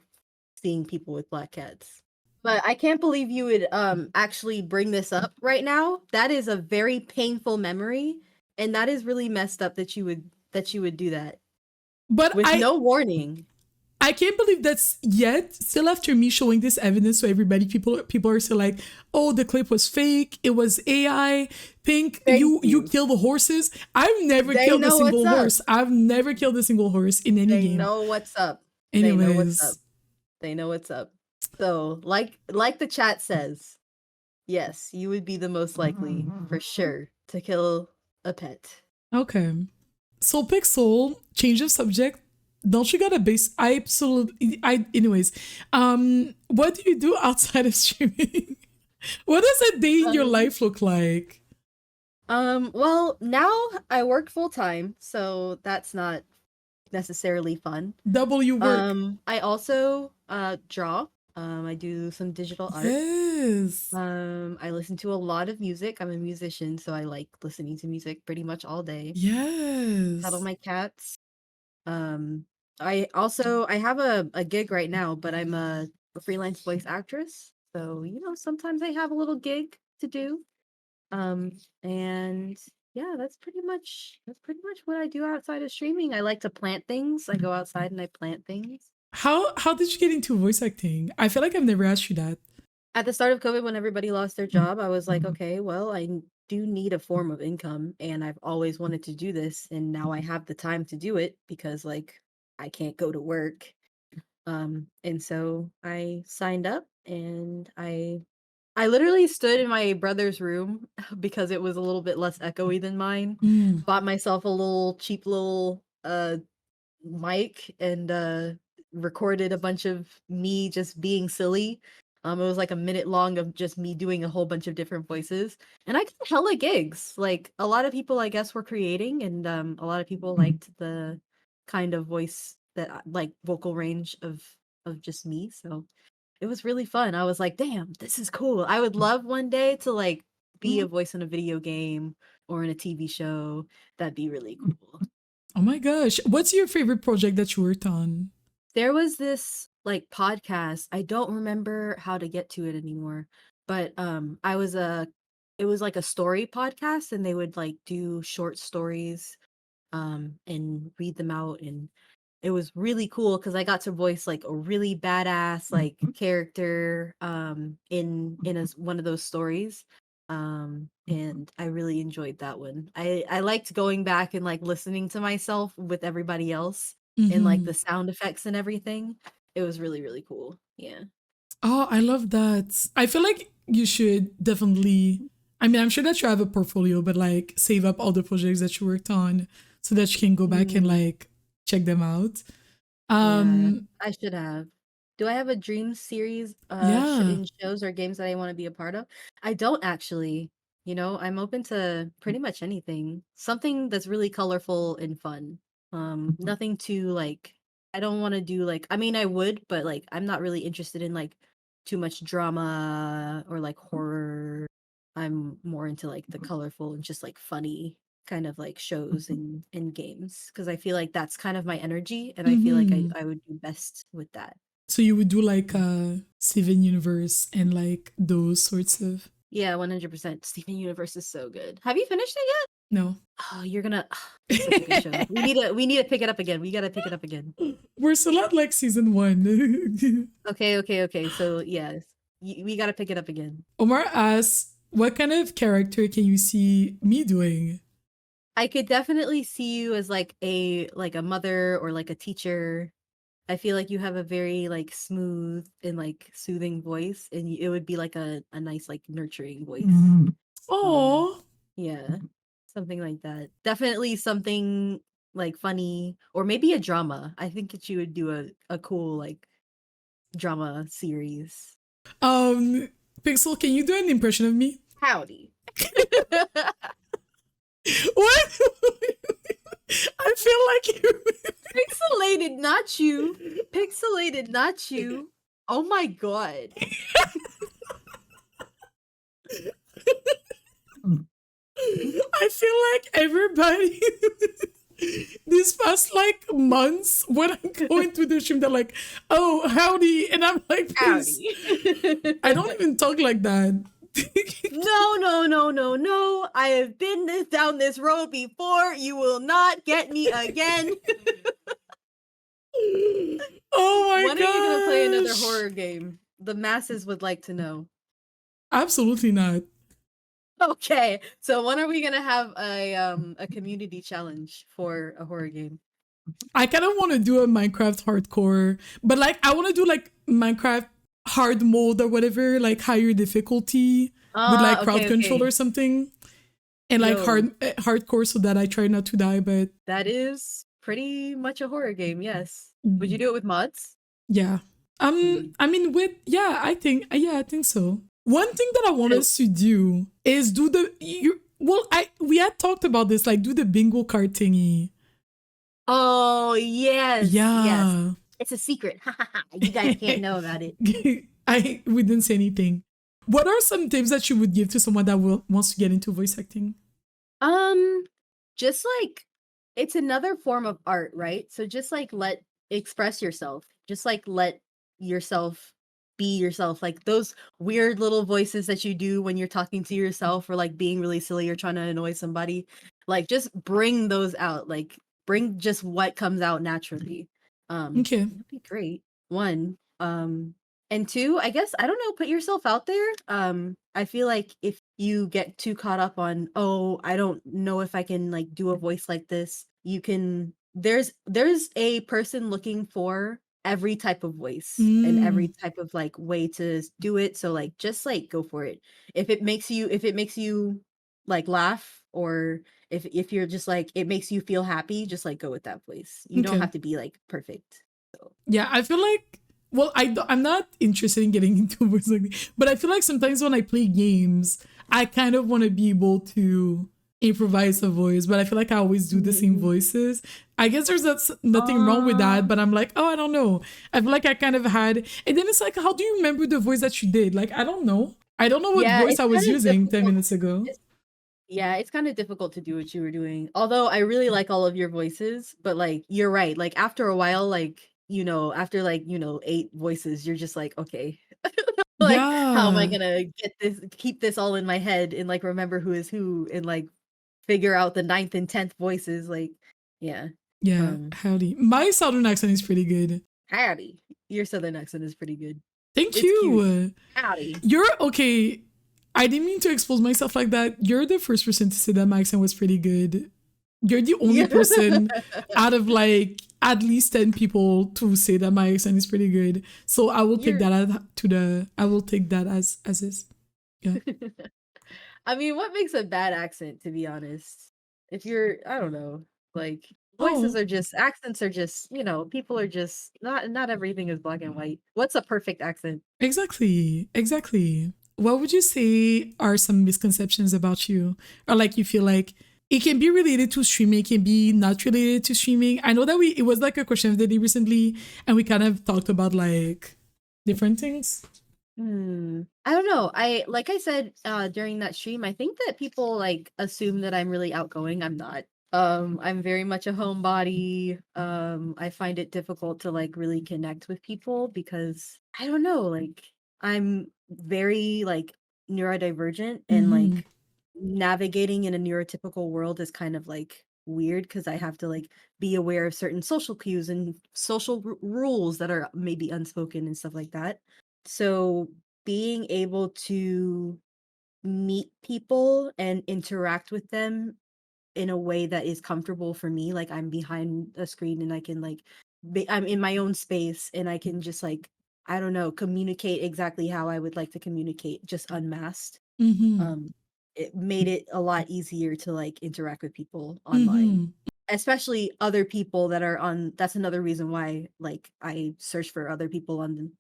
seeing people with black cats. But I can't believe you would actually bring this up right now. That is a very painful memory, and that is really messed up that you would do that But with no warning. I can't believe that's yet still after me showing this evidence to everybody. People are still like, oh, the clip was fake. It was AI. Pink, you kill the horses. I've never killed a single horse. I've never killed a single horse in any game. They know what's up. Anyways. They know what's up. They know what's up. So, like the chat says, yes, you would be the most likely for sure to kill a pet. Okay. So Pixel, change of subject. Don't you got a base? I absolutely. Anyways. What do you do outside of streaming? What does a day in your life look like? Well, now I work full time, so that's not necessarily fun. W work. I also draw. I do some digital art. Yes. I listen to a lot of music. I'm a musician, so I like listening to music pretty much all day. Yes. Cuddle my cats. I have a gig right now, but I'm a freelance voice actress. So, sometimes I have a little gig to do. And yeah, that's pretty much what I do outside of streaming. I like to plant things. I go outside and I plant things. How did you get into voice acting? I feel like I've never asked you that. At the start of COVID, when everybody lost their job, I was like, okay, well, do need a form of income, and I've always wanted to do this, and now I have the time to do it because like I can't go to work. And so I signed up, and I literally stood in my brother's room because it was a little bit less echoey than mine. Mm. Bought myself a little cheap little mic and recorded a bunch of me just being silly. It was like a minute long of just me doing a whole bunch of different voices. And I got hella gigs. Like a lot of people I guess were creating, and a lot of people liked the kind of voice that like vocal range of just me. So it was really fun. I was like, damn, this is cool. I would love one day to like be a voice in a video game or in a TV show. That'd be really cool. Oh my gosh. What's your favorite project that you worked on? There was this like podcast. I don't remember how to get to it anymore, but it was like a story podcast, and they would like do short stories and read them out, and it was really cool because I got to voice like a really badass like character in one of those stories. And I really enjoyed that one. I liked going back and like listening to myself with everybody else and like the sound effects and everything. It was really, really cool. Yeah. Oh, I love that. I feel like you should definitely. I mean, I'm sure that you have a portfolio, but like save up all the projects that you worked on so that you can go back and like check them out. Yeah, I should have. Do I have a dream series Yeah. in shows or games that I want to be a part of? I don't actually. I'm open to pretty much anything. Something that's really colorful and fun. Nothing too like I don't want to do like I mean I would, but like I'm not really interested in like too much drama or like horror. I'm more into like the colorful and just like funny kind of like shows and games because I feel like that's kind of my energy, and I feel like I would do best with that. So you would do like Steven Universe and like those sorts of. Yeah, 100%. Steven Universe is so good. Have you finished it yet? No. Oh, you're gonna. It's such a good show. We need to pick it up again. We gotta pick it up again. We're still at like season 1. Okay. So yes, we gotta pick it up again. Omar asks, what kind of character can you see me doing? I could definitely see you as like a mother or like a teacher. I feel like you have a very like smooth and like soothing voice, and it would be like a nice like nurturing voice. Oh, Yeah, something like that. Definitely something like funny or maybe a drama. I think that you would do a cool like drama series. Pixel, can you do an impression of me? Howdy. What? I feel like you. Pixelated, not you. Pixelated, not you. Oh my god. I feel like everybody these past like months when I'm going to the stream, they're like, "Oh, howdy," and I'm like, "Please." Howdy. I don't even talk like that. No. I have been down this road before. You will not get me again. Oh my god. When are you gonna play another horror game? The masses would like to know. Absolutely not. Okay, so when are we gonna have a community challenge for a horror game? I kind of want to do a Minecraft hardcore, but like I want to do like Minecraft hard mode or whatever, like higher difficulty with like crowd Okay, control okay. or something, and like Yo, hardcore so that I try not to die. But that is pretty much a horror game, yes. Would you mm, do it with mods? yeah, Mm. I mean, with I think so. One thing that I want So, us to do is do the you. Well, we had talked about this, like do the bingo card thingy. oh, yes, yes. Yeah. It's a secret. You guys can't know about it. We didn't say anything. What are some tips that you would give to someone that wants to get into voice acting? Um, just like it's another form of art, right? So just like express yourself. Just like let yourself be yourself. Like those weird little voices that you do when you're talking to yourself or like being really silly or trying to annoy somebody. Like just bring those out. Like bring just what comes out naturally. Okay. That'd be great. One. And two, I guess, I don't know, put yourself out there. I feel like if you get too caught up on, oh, I don't know if I can like do a voice like this, you can there's a person looking for every type of voice and every Mm, type of like way to do it. So like just like go for it. If it makes you like laugh, or if you're just like it makes you feel happy, just like go with that voice. You don't okay. have to be like perfect. So Yeah, I feel like, well, I'm not interested in getting into voice acting, but I feel like sometimes when I play games, I kind of want to be able to improvise a voice, but I feel like I always do the same voices. I guess that's nothing wrong with uh that, but I'm like, oh, I don't know. I feel like I kind of had, and then it's like, how do you remember the voice that you did? Like, I don't know. I don't know what yeah, voice it's I was kind of using 10 difficult. minutes ago. It's, yeah, it's kind of difficult to do what you were doing. Although I really like all of your voices, but like you're right. Like after a while, like after like 8 voices, you're just like, okay, like how am I Yeah. gonna keep this all in my head and like remember who is who and like figure out the ninth and 10th voices? Like, yeah. Yeah. Um, Howdy. My southern accent is pretty good. howdy. Your southern accent is pretty good. Thank It's cute. you. Howdy. You're okay. I didn't mean to expose myself like that. You're the first person to say that my accent was pretty good. You're the only Yeah. person out of like at least 10 people to say that my accent is pretty good. So I will take You're that I will take that as is. Yeah. I mean, what makes a bad accent, to be honest? If you're, I don't know, like Oh, accents are just, people are just not everything is black and white. What's a perfect accent? exactly. Exactly. What would you say are some misconceptions about you? Or like you feel like it can be related to streaming, it can be not related to streaming. I know that it was like a question of the day recently, and we kind of talked about like different things. I don't know. Like I said during that stream, I think that people like assume that I'm really outgoing. I'm not. I'm very much a homebody. I find it difficult to like really connect with people because I don't know, like I'm very like neurodivergent, and Mm-hmm. like navigating in a neurotypical world is kind of like weird because I have to like be aware of certain social cues and social rules that are maybe unspoken and stuff like that. So being able to meet people and interact with them in a way that is comfortable for me, like I'm behind a screen and I can like I'm in my own space and I can just like, I don't know, communicate exactly how I would like to communicate, just unmasked. Mm-hmm. um it made it a lot easier to like interact with people online, Mm-hmm. especially other people that are on. That's another reason why like I search for other people on,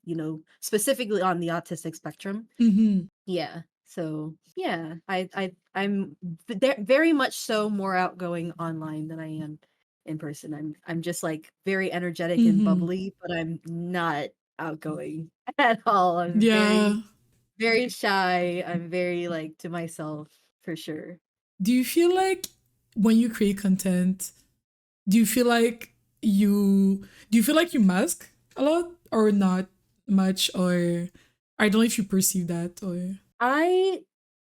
specifically on the autistic spectrum. Mm-hmm. Yeah. So yeah, I'm very much so more outgoing online than I am in person. I'm just like very energetic and Mm-hmm. bubbly, but I'm not outgoing at all. I'm Yeah. very shy. I'm very like to myself for sure. Do you feel like when you create content, do you feel like you mask a lot or not much, or I don't know if you perceive that or I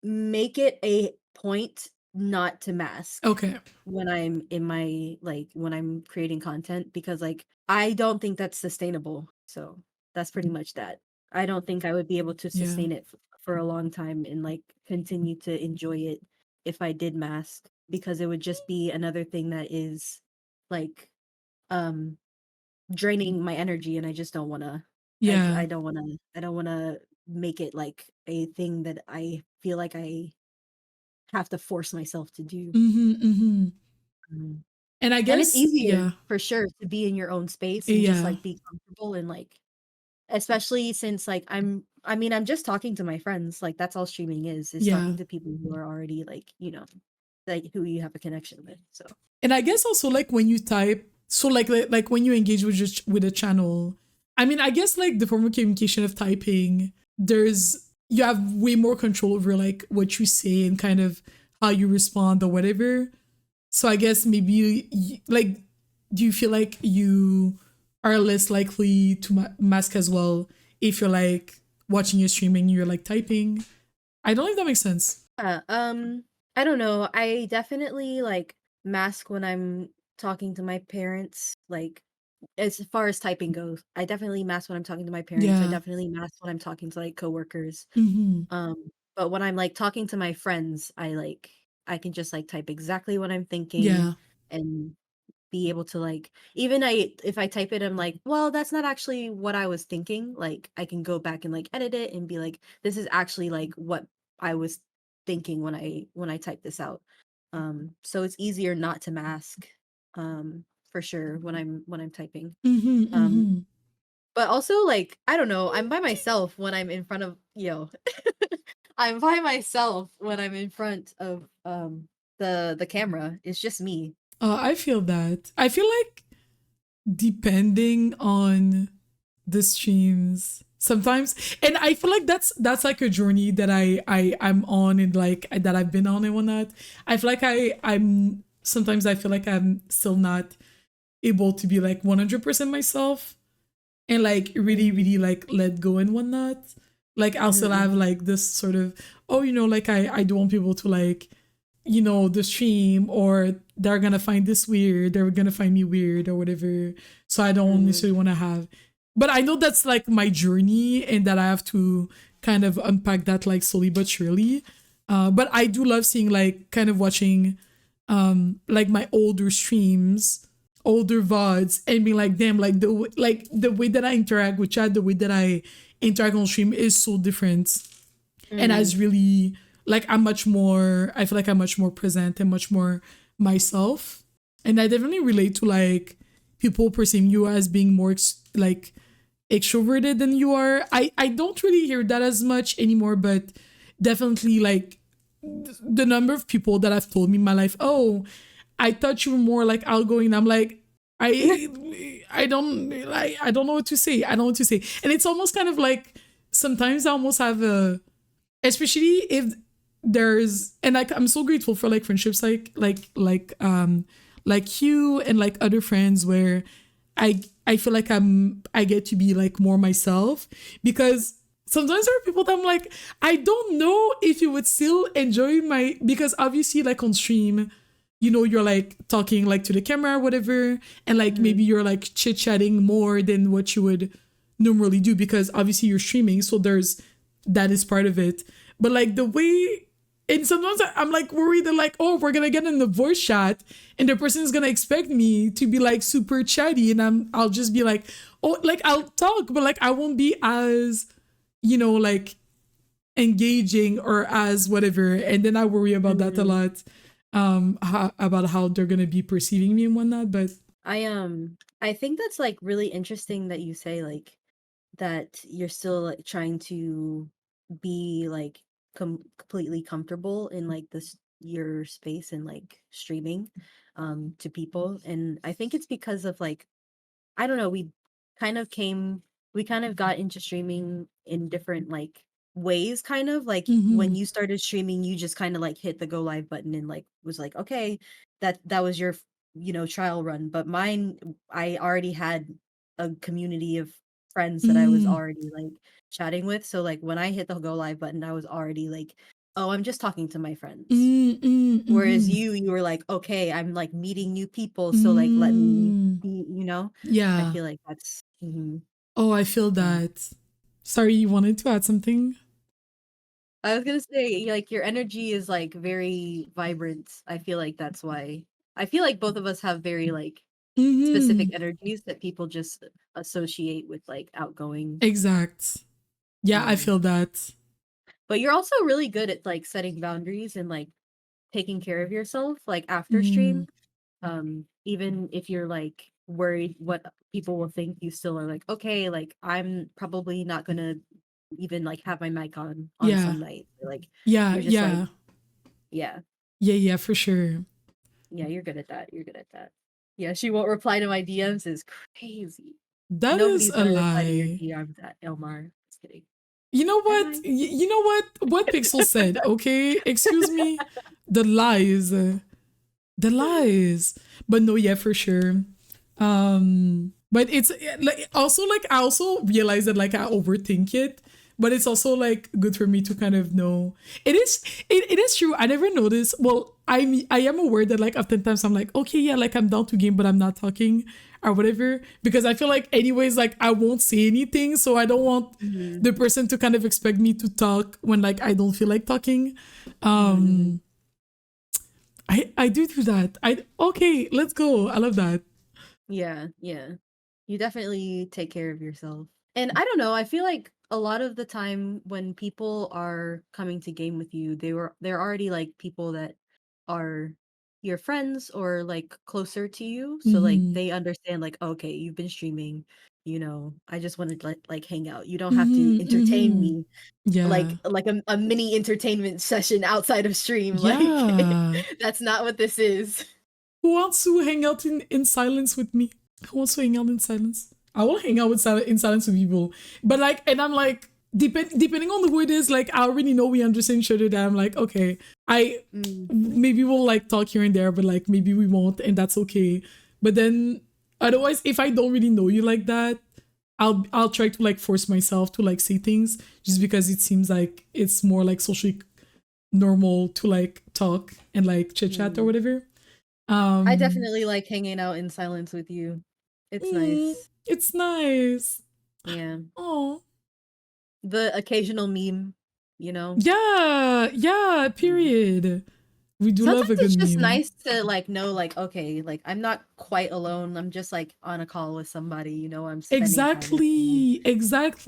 make it a point not to mask okay. when I'm in my like when I'm creating content, because like I don't think that's sustainable. So that's pretty much that. I don't think I would be able to Yeah. sustain it for a long time and like continue to enjoy it if I did mask, because it would just be another thing that is like um draining my energy, and I just don't want to. Yeah. I don't wanna make it like a thing that I feel like I have to force myself to do. Mm-hmm, mm-hmm. Mm. And I And it's guess, easier yeah, for sure to be in your own space and just yeah, like be comfortable and like especially since like I'm just talking to my friends. Like that's all streaming is yeah. talking to people who are already like, like who you have a connection with. So And I guess also like when you type, so like when you engage with just with a channel, I mean, I guess like the form of communication of typing, there's you have way more control over like what you say and kind of how you respond or whatever. So I guess maybe like, do you feel like you are less likely to mask as well if you're like watching your streaming, you're like typing? I don't know if that makes sense. yeah, I don't know. I definitely like mask when I'm talking to my parents. Like as far as typing goes, I definitely mask when I'm talking to my parents. I Yeah. definitely mask when I'm talking to like coworkers. Mm-hmm. But when I'm like talking to my friends, I can just like type exactly what I'm thinking Yeah. and be able to like even if I type it, I'm like, well, that's not actually what I was thinking. Like I can go back and like edit it and be like, this is actually like what I was thinking when I type this out. So it's easier not to mask, for sure when I'm typing. Mm-hmm. Um, Mm-hmm. but also like I don't know, I'm by myself when I'm in front of I'm by myself when I'm in front of the camera. It's just me. I feel that. I feel like depending on the streams sometimes, and I feel like that's like a journey that I'm on and like that I've been on and whatnot. I feel like I'm sometimes I feel like I'm still not able to be like 100% myself and like really Mhm, really like let go and whatnot. Like I'll mhm, still have mhm, like this sort of, oh, like I don't want people to like, the stream, or they're gonna find this weird, they're gonna find me weird or whatever. So I don't mhm, necessarily want to have, but I know that's like my journey and that I have to kind of unpack that like slowly but surely. But I do love seeing like kind of watching like my older streams, older VODs, and being like, damn, like the way that I interact with chat, the way that I interact on stream is so different. And as mhm, really like I feel like I'm much more present and much more myself. And I definitely relate to like people perceiving you as being more like extroverted than you are. I don't really hear that as much anymore, but definitely like the number of people that have told me in my life, oh, I thought you were more like outgoing. I'm like, I don't know what to say. I don't know what to say. And it's almost kind of like sometimes I almost have a, especially if there's, and like I'm so grateful for like friendships like you and like other friends where I feel like I get to be like more myself, because sometimes there are people that I'm like, I don't know if you would still enjoy my, because obviously like on stream, you're like talking like to the camera or whatever, and like maybe mhm, you're like chit-chatting more than what you would normally do, because obviously you're streaming, so there's that is part of it. But like the way, and sometimes I'm like worried that like, oh, we're gonna get in the voice chat and the person is gonna expect me to be like super chatty, and I'll just be like, oh, like I'll talk, but like I won't be as, like engaging or as whatever, and then I worry about that a mhm. lot, about how they're gonna be perceiving me and whatnot. But I think that's like really interesting that you say like that you're still like trying to be like completely comfortable in like this your space and like streaming to people. And I think it's because of like I don't know, kind of came we kind of got into streaming in different like ways kind of like when mm-hmm, you started streaming you just kind of like hit the go live button and like was like okay that was your trial run, but mine I already had a community of friends that I was mm, already like chatting with, so like when I hit the go live button I was already like, oh, I'm just talking to my friends. Whereas mm-hmm, you were like, "Okay, I'm, like, meeting new people, so, like, let me mm, be," I yeah. feel like that's Oh, I feel yeah. that. Sorry, you wanted to add something? I was gonna say, like, your energy is, like, very vibrant. I feel like that's why I feel like both of us have very, like specific Mm-hmm. energies that people just associate with like outgoing. Exact. Yeah, I Um, feel that. but you're also really good at like setting boundaries and like taking care of yourself like after Mm, stream. Even if you're like worried what people will think, you still are like, okay, like I'm probably not gonna even like have my mic on yeah. some night. Like Yeah, you're just like, yeah. yeah, Yeah, for sure. yeah, you're good at that. You're good at that. Yeah, she won't reply to my DMs is crazy. That is Nobody's a gonna reply to your lie. DMs at Elmar. Just kidding. You know Hi, what? hi. You know what Pixel said, okay? Excuse me. The lies. The lies. But no, yeah, for sure. But it's like also like I also realize that like I overthink it, but it's also like good for me to kind of know. It is true. I never noticed. Well, I am aware that like oftentimes I'm like, okay, yeah, like I'm down to game, but I'm not talking or whatever. Because I feel like anyways, like I won't say anything. So I don't want Mhm, the person to kind of expect me to talk when like I don't feel like talking. mhm, mhm. Um I do that. I okay, let's go. I love that. Yeah, yeah. You definitely take care of yourself. And I don't know, I feel like a lot of the time when people are coming to game with you, they're already like people that are your friends or like closer to you. So like Mm-hmm. they understand like, okay, you've been streaming, I just want to like hang out. You don't have to Mm-hmm. entertain Mm-hmm. me Yeah. like a mini entertainment session outside of stream. Like Yeah. that's not what this is. Who wants to hang out in silence with me? Who wants to hang out in silence? I will hang out in silence with people. But like, and I'm like, depending on who it is, like, I already know we understand each other that I'm like, okay, I Mm, maybe we'll like talk here and there, but like maybe we won't, and that's okay. But then otherwise, if I don't really know you like that, I'll try to like force myself to like say things just because it seems like it's more like socially normal to like talk and like chit chat or mm. whatever. I Um, definitely like hanging out in silence with you. It's nice. it's nice. Yeah. Oh, The occasional meme, you know? yeah, yeah. Mm. Period. We do love Sometimes a good it's just meme. nice to like know like okay, like I'm not quite alone. I'm just like on a call with somebody, I'm spending time with someone. Exactly,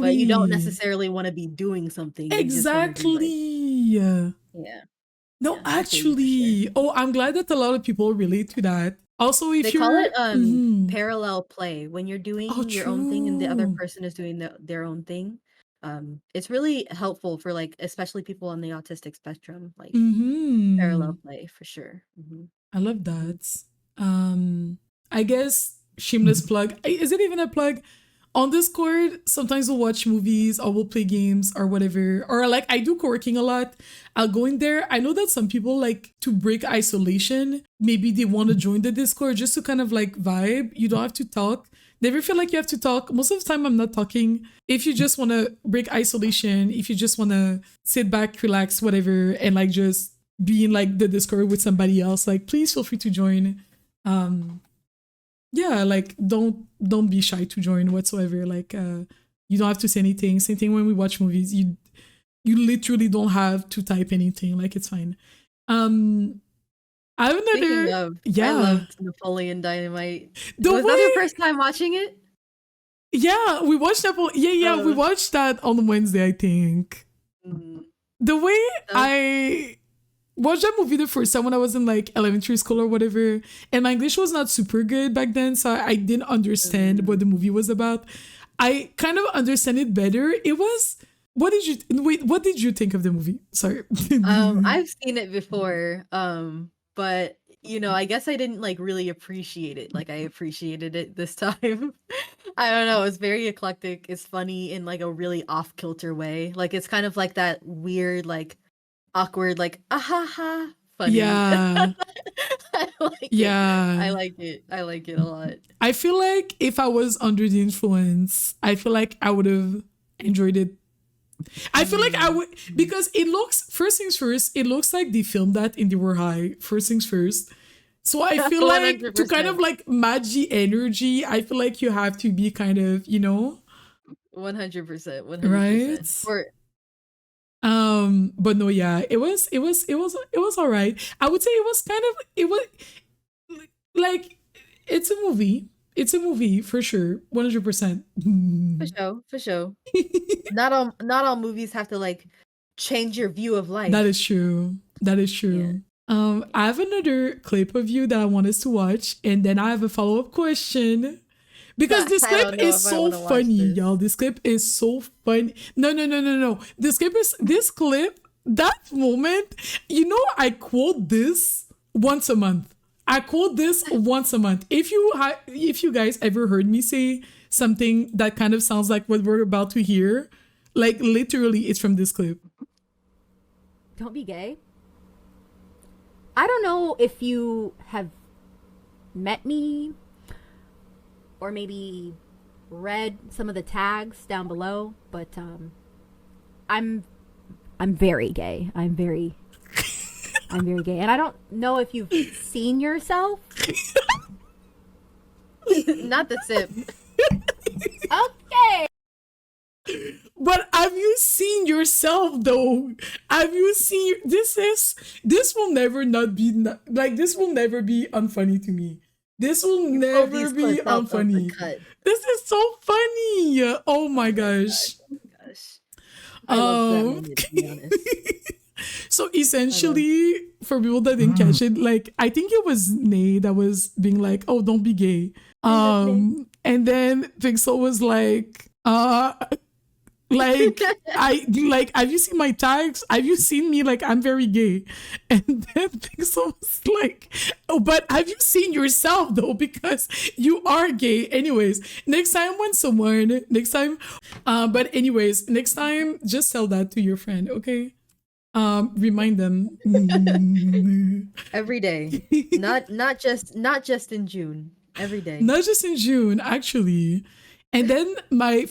But you don't exactly, necessarily want to be doing something. You just want to be like, exactly. yeah, No, yeah, I feel you for sure. actually. Oh, I'm glad that a lot of people relate to that. Also, They if call you're, it parallel play when you're oh, doing your own thing and the other true. person is doing their own thing. It's really helpful for like especially people on the autistic spectrum, like Mm-hmm. parallel play for sure. I love Hmm. that. I guess shameless plug. Is it even a plug? On Discord, sometimes we'll watch movies or we'll play games or whatever. Or like I do co-working a lot. I'll go in there. I know that some people like to break isolation. Maybe they want to join the Discord just to kind of like vibe. You don't have to talk. Never feel like you have to talk. Most of the time I'm not talking. If you just want to break isolation, if you just want to sit back, relax, whatever, and like just be in like the Discord with somebody else, like please feel free to join. Um, yeah, like don't be shy to join whatsoever. Like you don't have to say anything. Same thing when we watch movies. You literally don't have to type anything. Like it's fine. Um, I have Speaking another of, I yeah. loved Napoleon Dynamite. The Was that your way first time watching it? yeah, we watched that. Yeah, we Uh, watched that on Wednesday, I think. mm, The way that was, I watched that movie the first time when I was in like elementary school or whatever, and my English was not super good back then, so I didn't understand what mm. the movie was about. I kind of understand it better. It was what did you think of the movie? Sorry. I've seen it before, but I guess I didn't like really appreciate it like I appreciated it this time. I don't know, it's very eclectic. It's funny in like a really off kilter way. Like it's kind of like that weird, like awkward, like ah ha ha funny. Yeah. I like it. I Yeah. like it. I like it a lot. I feel like if I was under the influence, I feel like I would have enjoyed it. I feel like I Mm. would because it looks first things first, it looks like they filmed that in the were high. First things first. So I feel like to kind of 100%. like match the energy, I feel like you have to be kind of, 100%. 100%. right? Or But no, yeah, it was all right. I would say it was kind of it was like It's a movie. It's a movie for sure. 100%. For sure. Not all movies have to like change your view of life. That is true. That is true. I have another clip of you that I want us to watch, and then I have a follow-up question. Because this I don't clip know is if I so wanna watch funny, this. y'all. This clip is so funny. No. This clip, that moment, you know, I quote this once a month. If you guys ever heard me say something that kind of sounds like what we're about to hear, like literally it's from this clip. Don't be gay. I don't know if you have met me or maybe read some of the tags down below, but I'm very gay. I'm very gay, and I don't know if you've seen yourself. Not the sip. Okay. But have you seen yourself though? Have you seen this will never not be like this will never be unfunny to me. This will never these be clips out of the unfunny. cut. This is so funny. Oh my gosh. Gosh. I love that Um, moment, to be honest. So essentially, for people that didn't catch it, like I think it was Nay that was being like, "Oh, don't be gay." And then Pixel was like, like have you seen my tags? Have you seen me? Like I'm very gay." And then Pixel was like, "Oh, but have you seen yourself though? Because you are gay." Anyways, next time, but anyways, next time, just tell that to your friend, okay? Remind them. Every day. Not just in June. Every day. Not just in June, actually. And then my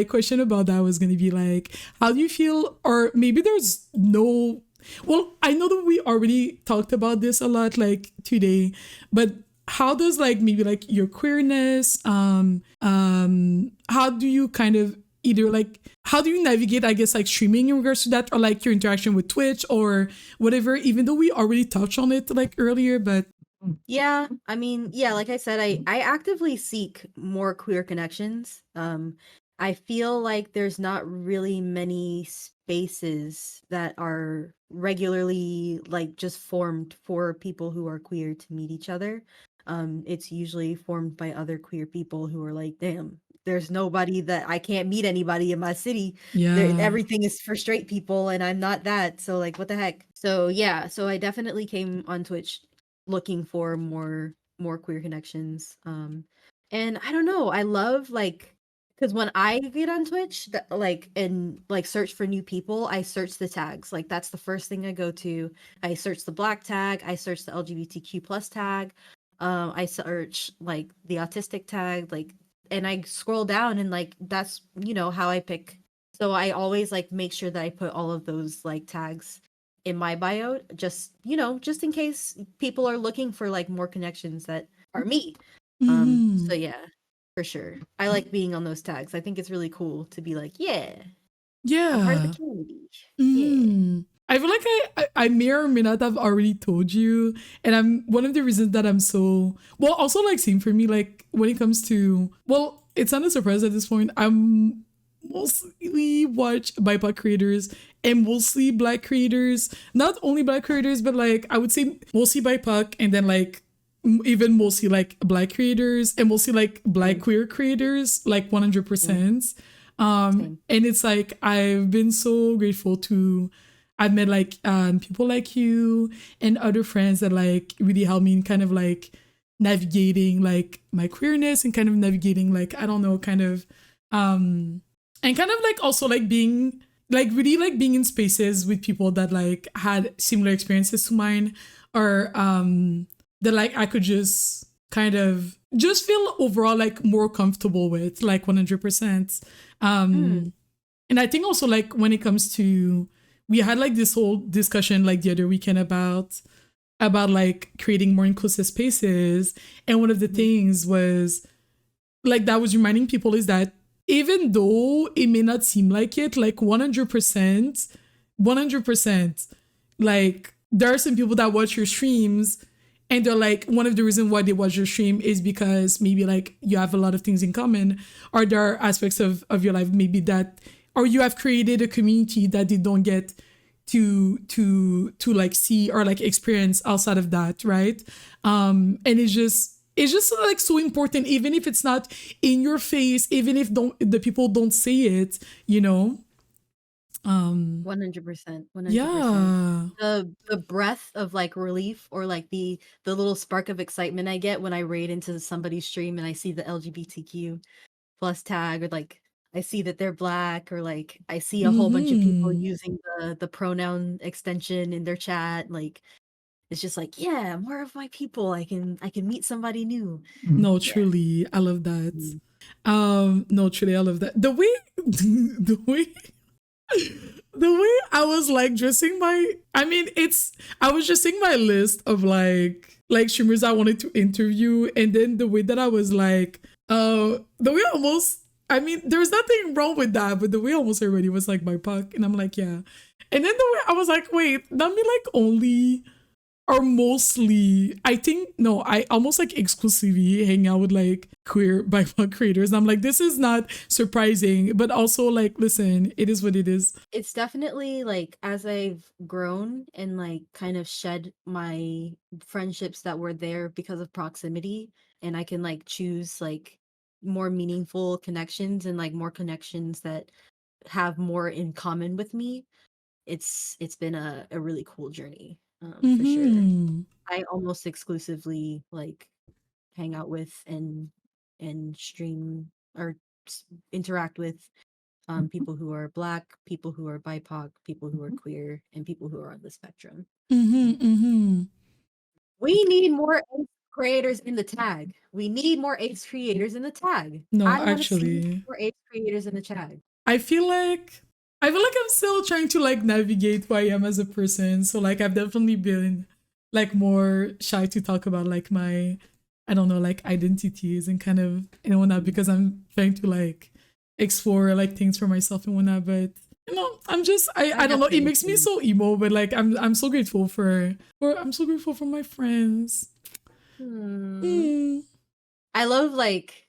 question about that was going to be like, how do you feel? Or maybe there's no. Well, I know that we already talked about this a lot, like today, but how does like maybe like your queerness? How do you kind of either like how do you navigate, I guess, like streaming in regards to that, or like your interaction with Twitch or whatever? Even though we already touched on it like earlier, but Yeah, I mean, yeah, like I said, I actively seek more queer connections. I feel like there's not really many spaces that are regularly like just formed for people who are queer to meet each other. It's usually formed by other queer people who are like, damn, there's nobody that I can't meet anybody in my city. yeah, Everything is for straight people and I'm not that. So like what the heck? So yeah, so I definitely came on Twitch looking for more queer connections. And I don't know, I love like because when I get on Twitch like and like search for new people, I search the tags. Like that's the first thing I go to. I search the black tag, I search the LGBTQ plus tag, I search like the autistic tag, like, and I scroll down and like that's how I pick. So I always like make sure that I put all of those like tags in my bio, just just in case people are looking for like more connections that are me. So yeah, for sure, I like being on those tags. I think it's really cool to be like, yeah, I'm part of the community. Yeah. I feel like I may or may not have already told you, and I'm one of the reasons that I'm so well. Also, like same for me, like when it comes to it's not a surprise at this point. I'm mostly watch BIPOC creators and mostly Black creators. Not only Black creators, but like I would say mostly BIPOC, and then like even mostly like Black creators and mostly like Black queer creators, like 100%. And it's like I've been so grateful to. I've met like people like you and other friends that like really help me in kind of like navigating like my queerness and kind of navigating like I don't know kind of and kind of like also like being like really like being in spaces with people that like had similar experiences to mine, or that like I could just kind of just feel overall like more comfortable with, like 100%. And I think also like when it comes to, we had like this whole discussion like the other weekend about like creating more inclusive spaces, and one of the things was like that was reminding people is that even though it may not seem like it, like 100%, like there are some people that watch your streams and they're like, one of the reasons why they watch your stream is because maybe like you have a lot of things in common, or there are aspects of your life maybe that, or you have created a community that they don't get to like see or like experience outside of that, right? And it's just like so important, even if it's not in your face, even if the people don't say it, you know. 100%. 100%. Yeah. The breath of like relief, or like the little spark of excitement I get when I raid into somebody's stream and I see the LGBTQ plus tag, or like I see that they're black, or like I see a whole bunch of people using the pronoun extension in their chat. Like it's just like, yeah, more of my people. I can meet somebody new. No, Yeah. truly, I love that. No, truly, I love that. The way, the way, the way I was like dressing my, I mean, I was just seeing my list of like streamers I wanted to interview, and then the way that I was like, the way almost, I mean, there's nothing wrong with that, but the way almost everybody was like my puck, and I'm like, yeah. And then the way I was like, wait, that mean like only or mostly, I think, no, I almost like exclusively hang out with like queer BIPOC creators. And I'm like, this is not surprising, but also like, listen, it is what it is. It's definitely like, as I've grown and like kind of shed my friendships that were there because of proximity, and I can like choose like more meaningful connections, and like more connections that have more in common with me. It's been a really cool journey, for sure. I almost exclusively like hang out with and stream or interact with people who are black, people who are BIPOC, people who are queer, and people who are on the spectrum. We need more ace creators in the tag. We need more ace creators in the tag. No, I want to see actually, more ace creators in the tag. I feel like I'm still trying to like navigate who I am as a person. So like I've definitely been like more shy to talk about like my, I don't know, like identities and kind of and whatnot, because I'm trying to like explore like things for myself and whatnot. But you know, I don't know, it makes me so emo, but like I'm so grateful for my friends. I love like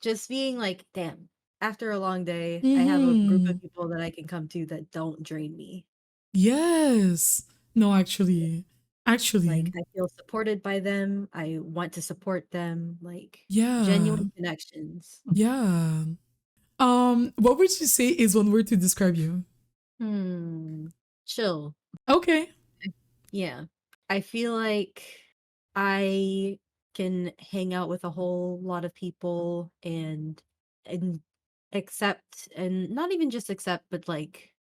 just being like, damn, after a long day, I have a group of people that I can come to that don't drain me. Yes. No, actually. Like I feel supported by them. I want to support them. Like, Yeah. genuine connections. Yeah. What would you say is one word to describe you? Chill. Okay. Yeah. I feel like I can hang out with a whole lot of people and accept, and not even just accept, but like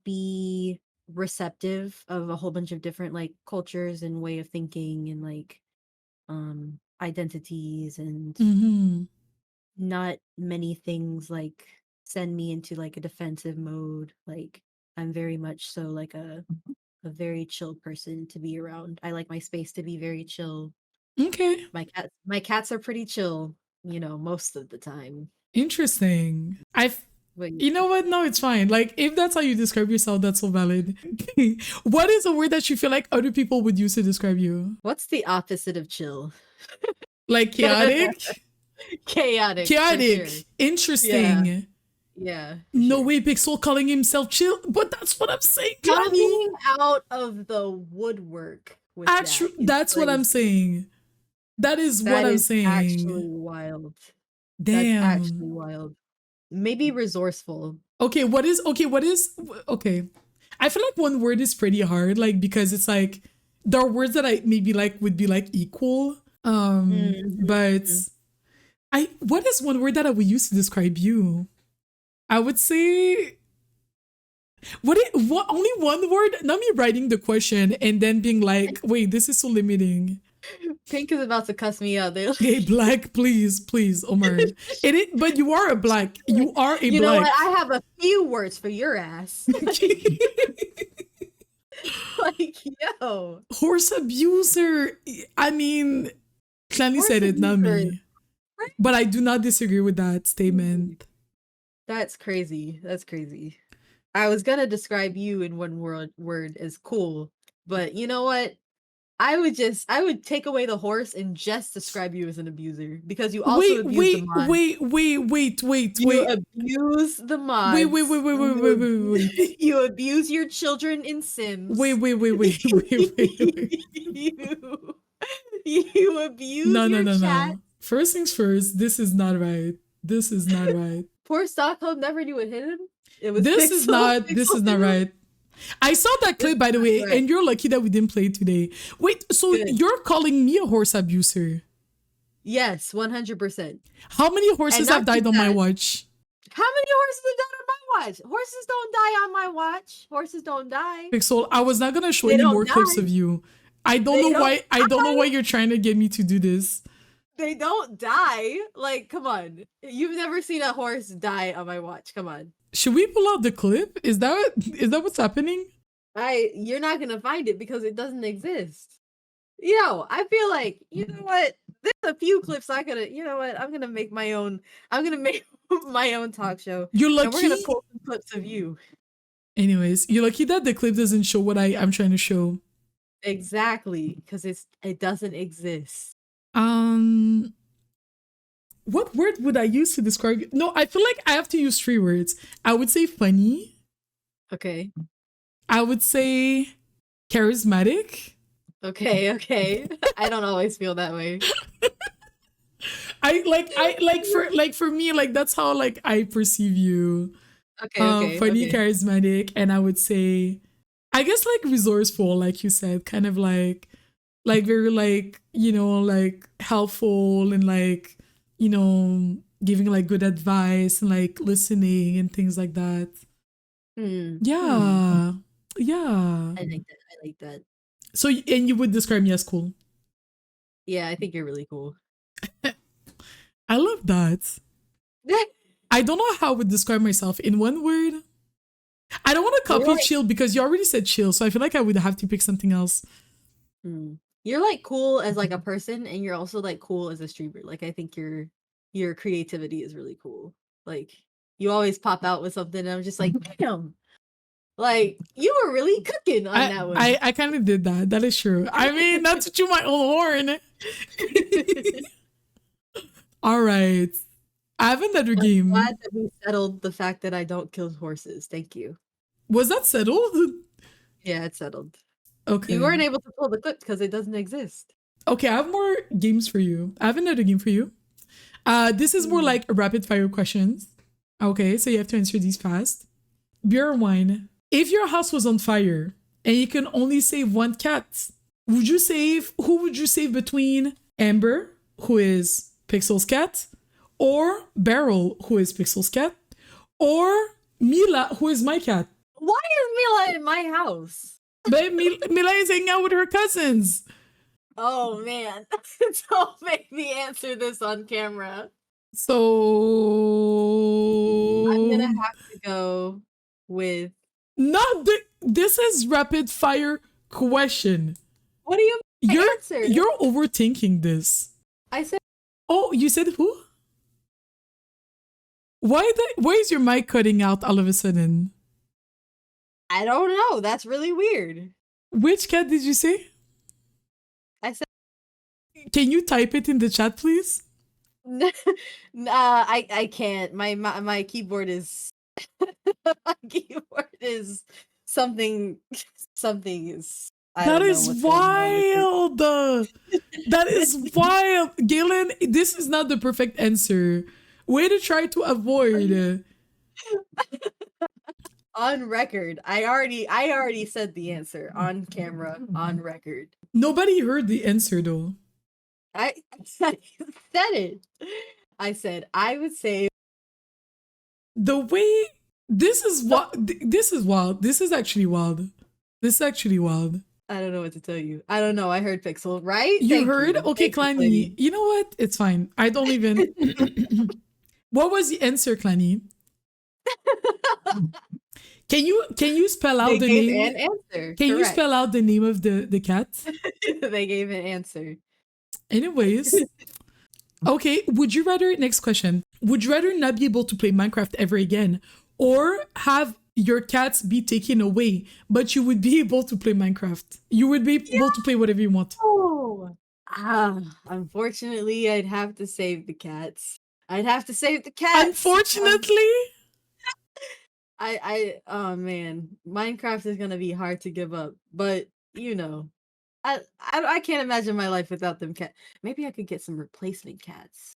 be receptive of a whole bunch of different like cultures and way of thinking, and like identities, and not many things like send me into like a defensive mode. Like I'm very much so like a very chill person to be around. I like my space to be very chill. Okay. My cats are pretty chill, you know, most of the time. Interesting. But You know what? No, it's fine. Like, if that's how you describe yourself, that's so valid. What is a word that you feel like other people would use to describe you? what's the opposite of chill? Like chaotic? Chaotic. Chaotic. For sure. Interesting. Yeah. No sure. way, Pixel calling himself chill, but that's what I'm saying. Coming out of the woodwork with That's what I'm saying. That is what I'm saying. Actually wild. Damn. That's actually wild. Maybe resourceful. Okay, what is okay. I feel like one word is pretty hard, like, because it's like there are words that I maybe like would be like equal. But what is one word that I would use to describe you? I would say what only one word? Not me writing the question and then being like, wait, this is so limiting. Pink is about to cuss me out. Hey, black, please, Omar. But you are a black. You are a black. You know what? I have a few words for your ass. Like, yo. Horse abuser. I mean, Clanny said it, not me. But I do not disagree with that statement. That's crazy. I was gonna describe you in one word as cool, but you know what? I would take away the horse and just describe you as an abuser because you also abuse the mods. Wait. You abuse the mods. Wait. You abuse your children in Sims. Wait. You abuse your chat. No. First things first, this is not right. Poor Stockholm never knew what hit him. This is not right. I saw that clip, by the way, and you're lucky that we didn't play it today. Wait, so you're calling me a horse abuser? Yes, 100%. How many horses have died on my watch? How many horses have died on my watch? Horses don't die on my watch. Horses don't die. Pixel, I was not gonna show any more clips of you. I don't know why you're trying to get me to do this. They don't die. Like, come on. You've never seen a horse die on my watch. Come on. Should we pull out the clip? Is that what's happening? You're not gonna find it because it doesn't exist. I feel like, you know what? There's a few clips I'm gonna make my own talk show. You're lucky. And we're gonna pull some clips of you. Anyways, you're lucky that the clip doesn't show what I'm trying to show. Exactly, because it doesn't exist. What word would I use to describe you? No, I feel like I have to use 3 words. I would say funny. Okay. I would say charismatic. Okay. I don't always feel that way. For me, like that's how like I perceive you. Okay. Funny, charismatic, and I would say, I guess like resourceful, like you said, kind of like very like, like helpful and like, giving like good advice and like listening and things like that. Yeah. I like that. So, and you would describe me as cool? Yeah, I think you're really cool. I love that. I don't know how I would describe myself in one word. I don't want to copy chill because you already said chill, so I feel like I would have to pick something else. You're like cool as like a person, and you're also like cool as a streamer. Like I think your creativity is really cool. Like you always pop out with something, and I'm just like, damn. Like you were really cooking on that one. I kind of did that. That is true. I mean, not to chew my own horn. All right. I have another game. I'm glad that we settled the fact that I don't kill horses. Thank you. Was that settled? Yeah, it's settled. Okay. You weren't able to pull the clip because it doesn't exist. Okay, I have more games for you. I have another game for you. This is more like rapid fire questions. Okay, so you have to answer these fast. Beer or wine? If your house was on fire and you can only save one cat, who would you save between Amber, who is Pixel's cat, or Beryl, who is Pixel's cat, or Mila, who is my cat? Why is Mila in my house? But Mila is hanging out with her cousins. Oh man, don't make me answer this on camera. So I'm gonna have to go with. This is rapid fire question. What do you mean? You're overthinking this. I said. Oh, you said who? Why is your mic cutting out all of a sudden? I don't know. That's really weird. Which cat did you say? I said. Can you type it in the chat, please? I can't. My keyboard is my keyboard is something is. That is wild. That is wild, Galen. This is not the perfect answer. Way to try to avoid. On record, I already said the answer on camera, on record. Nobody heard the answer though. I said it. I said I would say the way this is wild. This is actually wild. I don't know what to tell you. I don't know. I heard Pixel, right? You heard? Okay, Clanny. You know what? It's fine. I don't even. What was the answer, Clanny? Can you spell out the name? An answer. Can you spell out the name of the cat? They gave an answer. Anyways. Okay, next question. Would you rather not be able to play Minecraft ever again or have your cats be taken away, but you would be able to play Minecraft. You would be able to play whatever you want. Oh. Unfortunately, I'd have to save the cats. I'd have to save the cats. Unfortunately. Oh man, Minecraft is gonna be hard to give up, but you know, I can't imagine my life without them cat. Maybe I could get some replacement cats.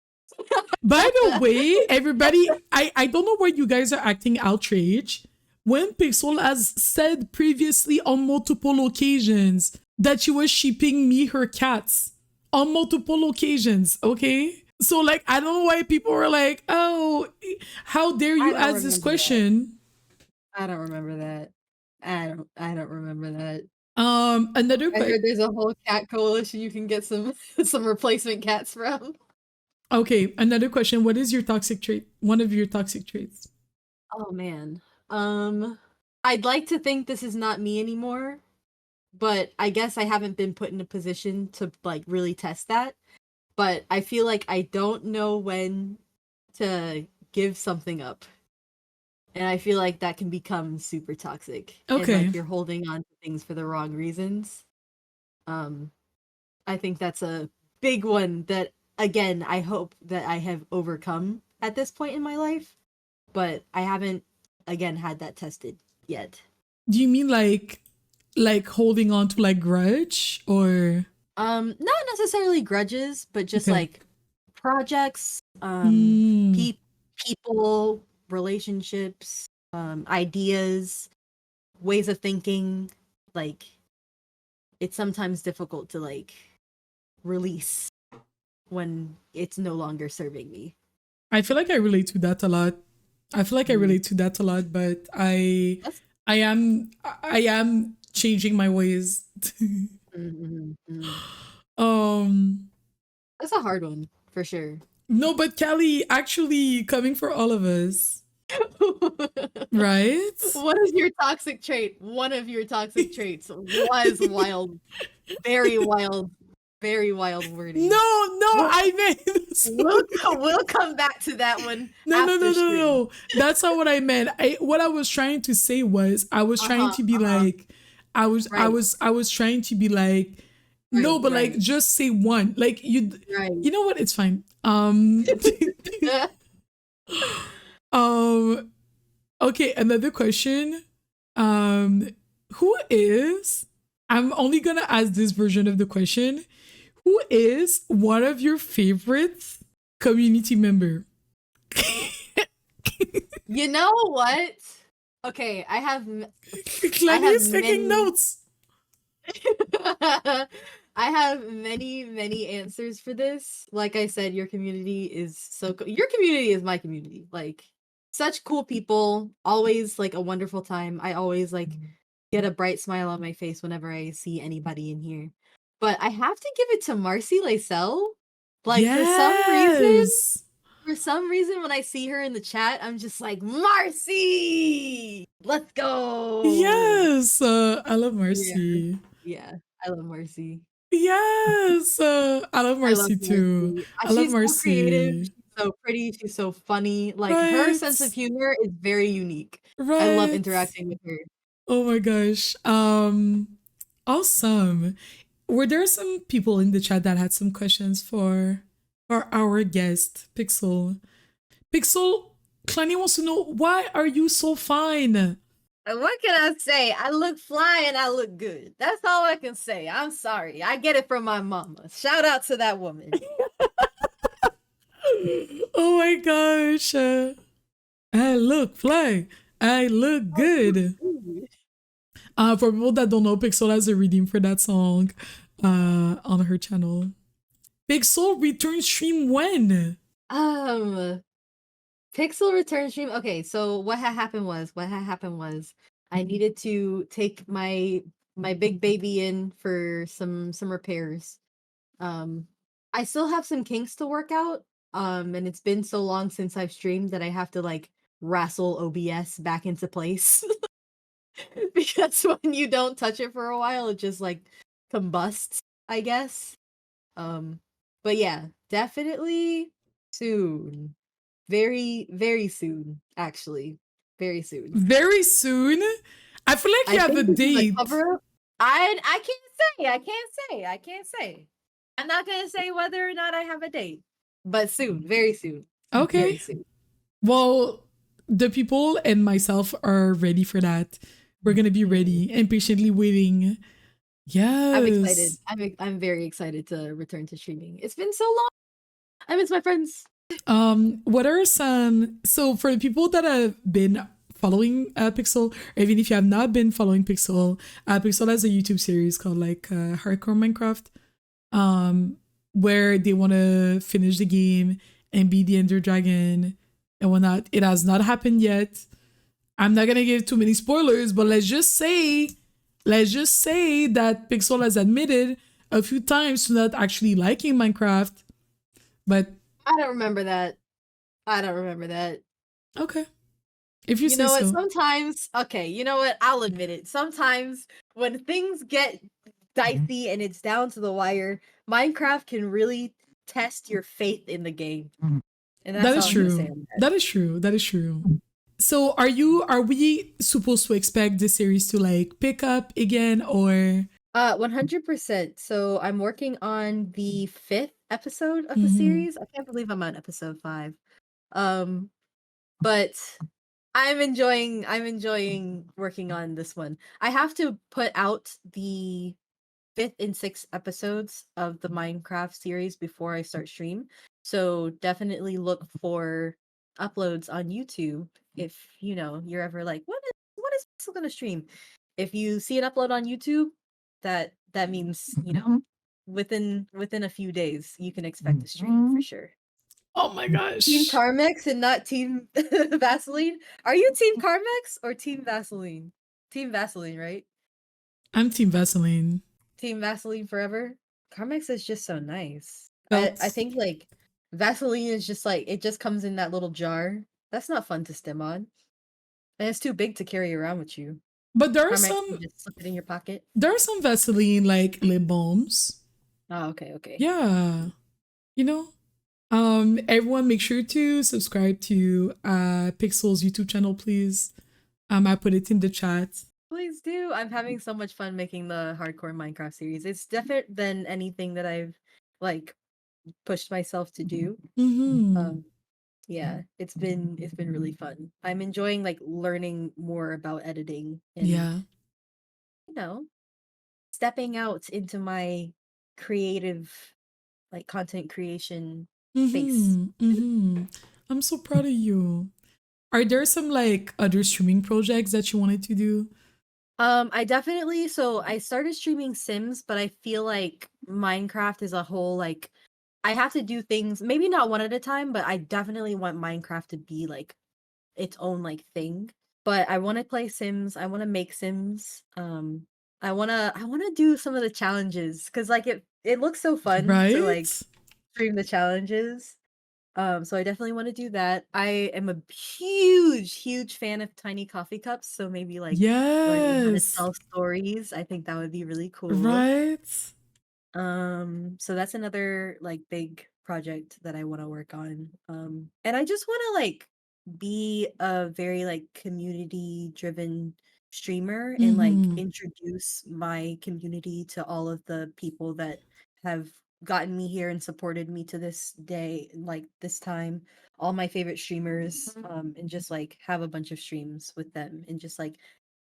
By the way, everybody, I don't know why you guys are acting outraged when Pixel has said previously on multiple occasions that she was shipping me her cats on multiple occasions, okay? So like I don't know why people were like, "Oh, how dare you ask this question?" I don't remember that. I don't remember that. Another I heard there's a whole cat coalition you can get some replacement cats from. Okay, another question. What is your toxic trait? One of your toxic traits. Oh man. I'd like to think this is not me anymore, but I guess I haven't been put in a position to like really test that. But I feel like I don't know when to give something up. And I feel like that can become super toxic. Okay. And like you're holding on to things for the wrong reasons. I think that's a big one that again I hope that I have overcome at this point in my life. But I haven't again had that tested yet. Do you mean like holding on to like grudge or not necessarily grudges, but just Okay. like projects, people, relationships, ideas, ways of thinking. Like it's sometimes difficult to like release when it's no longer serving me. I feel like I relate to that a lot. But I am changing my ways. That's a hard one for sure. No, but Kelly, actually coming for all of us. Right? What is your toxic trait? One of your toxic traits was wild. Very wild wording. No, I meant we'll come back to that one. No. That's not what I meant. What I was trying to say was I was trying to be like I was trying to be like no, but like just say one. Like you know what? It's fine. Okay, another question. Who is I'm only gonna ask this version of the question. Who is one of your favorite community member? You know what? Okay, I have Claudia's taking notes. I have many answers for this. Like I said, your community is your community is my community. Like such cool people, always like a wonderful time. I always like get a bright smile on my face whenever I see anybody in here. But I have to give it to Marcy Lacelle. Like for some reason when I see her in the chat, I'm just like, Marcy, let's go. Yes, I love Marcy. Yeah, I love Marcy. Yes, I love Marcy too. I love Marcy. So creative. She's so pretty. She's so funny. Like her sense of humor is very unique. I love interacting with her. Oh my gosh. Awesome. Were there some people in the chat that had some questions for our guest, Pixel? Pixel, Clanny wants to know, why are you so fine? What can I say? I look fly and I look good. That's all I can say. I'm sorry. I get it from my mama. Shout out to that woman. Oh my gosh. I look fly. I look good. For people that don't know, Pixel has a redeem for that song on her channel. Pixel return stream when? Pixel return stream. Okay, so what had happened was I needed to take my big baby in for some repairs. I still have some kinks to work out. And it's been so long since I've streamed that I have to like wrestle OBS back into place. Because when you don't touch it for a while, it just like combusts, I guess. But yeah, definitely soon. Very, very soon, actually. Very soon. Very soon. I feel like you have a think this is date. cover-up. I can't say. I'm not gonna say whether or not I have a date, but soon, very soon. Okay. Very soon. Well, the people and myself are ready for that. We're gonna be ready and patiently waiting. Yes. I'm excited. I'm very excited to return to streaming. It's been so long. I miss my friends. What are some, so for the people that have been following Pixel, or even if you have not been following Pixel, Pixel has a YouTube series called like Hardcore Minecraft, where they want to finish the game and be the Ender Dragon and whatnot. It has not happened yet. I'm not gonna give too many spoilers, but let's just say that Pixel has admitted a few times to not actually liking Minecraft. But I don't remember that. Okay. If you say know what? so. Sometimes, okay, you know what? I'll admit it. Sometimes when things get dicey and it's down to the wire, Minecraft can really test your faith in the game. And that's That is all I'm gonna say true. on That is true. That is true. So are we supposed to expect the series to like pick up again, or 100%. So I'm working on the 5th episode of the series. I can't believe I'm on episode 5. But I'm enjoying working on this one. I have to put out the 5th and 6th episodes of the Minecraft series before I start stream. So definitely look for uploads on YouTube if you're ever like, what is Pixel gonna stream? If you see an upload on YouTube, that means, within a few days you can expect a stream for sure. oh my gosh. Team Carmex and not Team Vaseline. Are you Team Carmex or Team Vaseline? Team Vaseline, right? I'm Team Vaseline. Team Vaseline forever. Carmex is just so nice. I think like Vaseline is just like, it just comes in that little jar. That's not fun to stim on. And it's too big to carry around with you. But there are Carmex, some you just slip it in your pocket. there are some Vaseline like lip balms. Oh, okay. Yeah. Everyone make sure to subscribe to Pixel's YouTube channel, please. I put it in the chat. Please do. I'm having so much fun making the hardcore Minecraft series. It's different than anything that I've like pushed myself to do. Yeah, it's been really fun. I'm enjoying like learning more about editing and stepping out into my creative like content creation space. I'm so proud of you. Are there some like other streaming projects that you wanted to do? I definitely, so I started streaming Sims, but I feel like Minecraft as a whole, like I have to do things maybe not one at a time, but I definitely want Minecraft to be like its own like thing. But I want to play Sims, I want to make Sims. I want to do some of the challenges cuz like it looks so fun to like stream the challenges. So I definitely want to do that. I am a huge fan of tiny coffee cups, so maybe like learning how to tell stories. I think that would be really cool. Right. So that's another like big project that I want to work on. And I just want to like be a very like community driven streamer and like introduce my community to all of the people that have gotten me here and supported me to this day, like this time, all my favorite streamers, and just like have a bunch of streams with them and just like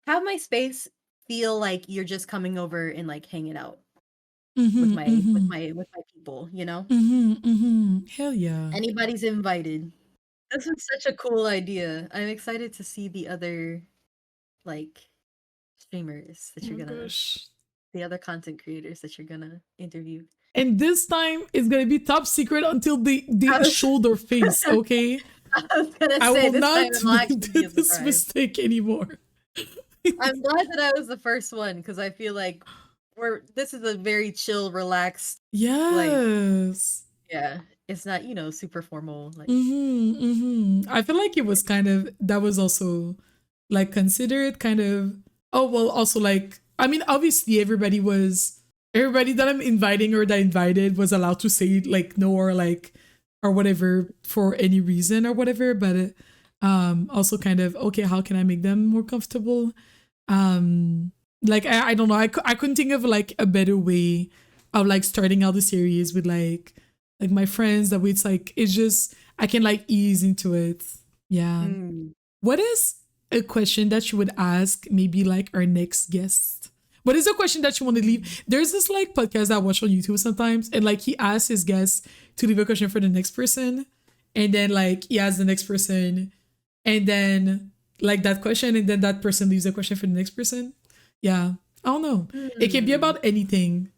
have my space feel like you're just coming over and like hanging out with my people, Hell yeah. Anybody's invited. This is such a cool idea. I'm excited to see the other like streamers that you're gonna the other content creators that you're gonna interview. And this time it's gonna be top secret until they show their face, okay? I will not make this mistake anymore. I'm glad that I was the first one because I feel like this is a very chill, relaxed. Yes. Yeah, it's not super formal. Like. I feel like it was kind of that was also like considered kind of. Oh well, also like I mean, obviously everybody that I'm inviting or that invited was allowed to say like no or like or whatever for any reason or whatever, but Also kind of, okay, how can I make them more comfortable? Like I don't know, I couldn't think of like a better way of like starting out the series with like my friends, that way it's just I can like ease into it. Yeah. What is a question that you would ask maybe like our next guest? What is a question that you want to leave? There's this like podcast I watch on YouTube sometimes, and like he asks his guests to leave a question for the next person, and then like he asks the next person, and then like that question, and then that person leaves a question for the next person. Yeah, I don't know. It can be about anything.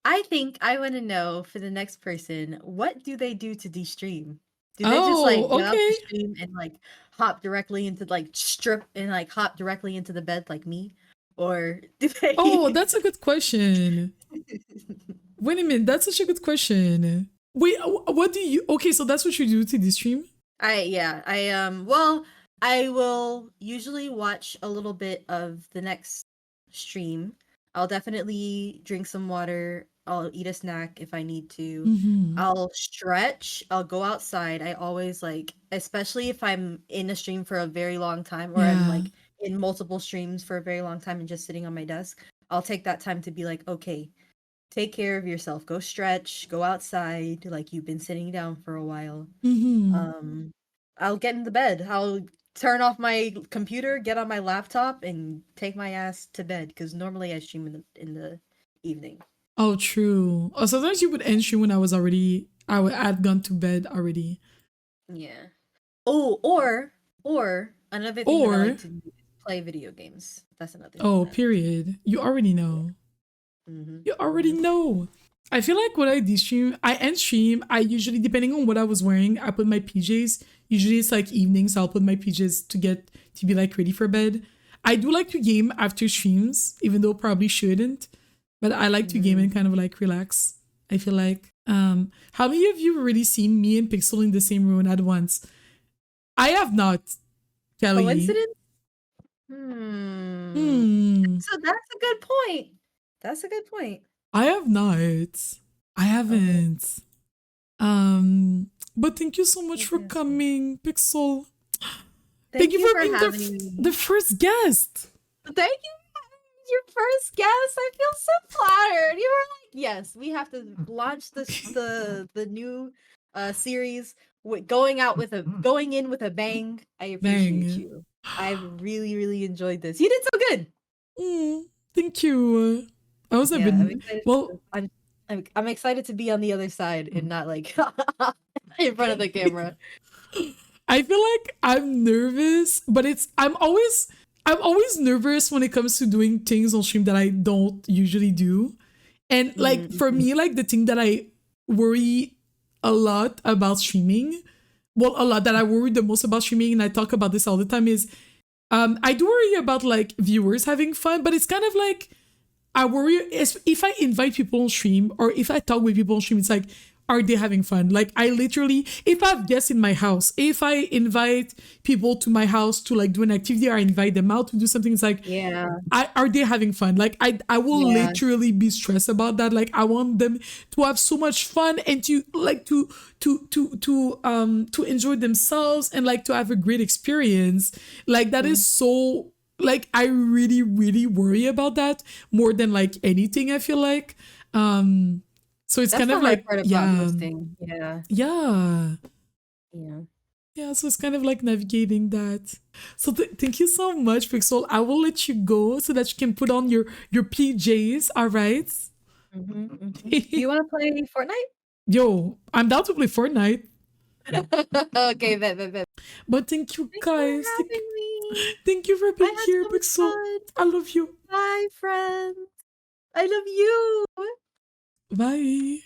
I think I want to know for the next person, what do they do to de-stream? Do they just like get off the stream and like hop directly into like strip and like hop directly into the bed like me? Or do they Oh, that's a good question. Wait a minute, that's such a good question. Wait, what do you okay, so that's what you do to de-stream? Well, I will usually watch a little bit of the next stream. I'll definitely drink some water. I'll eat a snack if I need to. Mm-hmm. I'll stretch. I'll go outside. I always like, especially if I'm in a stream for a very long time, or I'm like in multiple streams for a very long time and just sitting on my desk, I'll take that time to be like, okay, take care of yourself. Go stretch. Go outside. Like you've been sitting down for a while. Mm-hmm. I'll get in the bed. I'll turn off my computer, get on my laptop, and take my ass to bed. Because normally I stream in the evening. Oh, true. Oh, sometimes you would end stream when I'd gone to bed already. Yeah. Oh, or another thing that I like to do is play video games. That's another thing. Oh, period. You already know. Mm-hmm. You already know. I feel like when I de-stream, I end stream, I usually, depending on what I was wearing, I put my PJs. Usually it's like evenings, so I'll put my PJs to be like ready for bed. I do like to game after streams, even though probably shouldn't. But I like to game and kind of like relax. I feel like, how many of you have already seen me and Pixel in the same room at once? I have not, Kelly. Coincidence? So that's a good point. That's a good point. I have not. I haven't. Okay. But thank you so much for coming, Pixel. Thank you for being the first guest. Thank you. Your first guest. I feel so flattered. You were like, yes, we have to launch the new series with going in with a bang. I appreciate you. I've really, really enjoyed this. You did so good. Thank you. I was I'm excited to be on the other side and not like in front of the camera. I feel like I'm nervous, but I'm always nervous when it comes to doing things on stream that I don't usually do. And like for me, like the thing that I worry a lot about streaming, that I worry the most about streaming, and I talk about this all the time, is I do worry about like viewers having fun, but it's kind of like I worry if I invite people on stream or if I talk with people on stream, it's like, are they having fun? Like I literally, if I have guests in my house, if I invite people to my house to like do an activity, or I invite them out to do something, it's like, are they having fun? Like I will literally be stressed about that. Like I want them to have so much fun and to like to enjoy themselves and like to have a great experience. Like that is so, like I really, really worry about that more than like anything, I feel like. So it's kind of like, hosting. So it's kind of like navigating that. So thank you so much, Pixel. I will let you go so that you can put on your PJs. All right. Do you want to play Fortnite? Yo, I'm down to play Fortnite. Okay, bet. But thank you guys. For having me. Thank you for being here, Pixel. I love you. Bye, friends. I love you. Bye.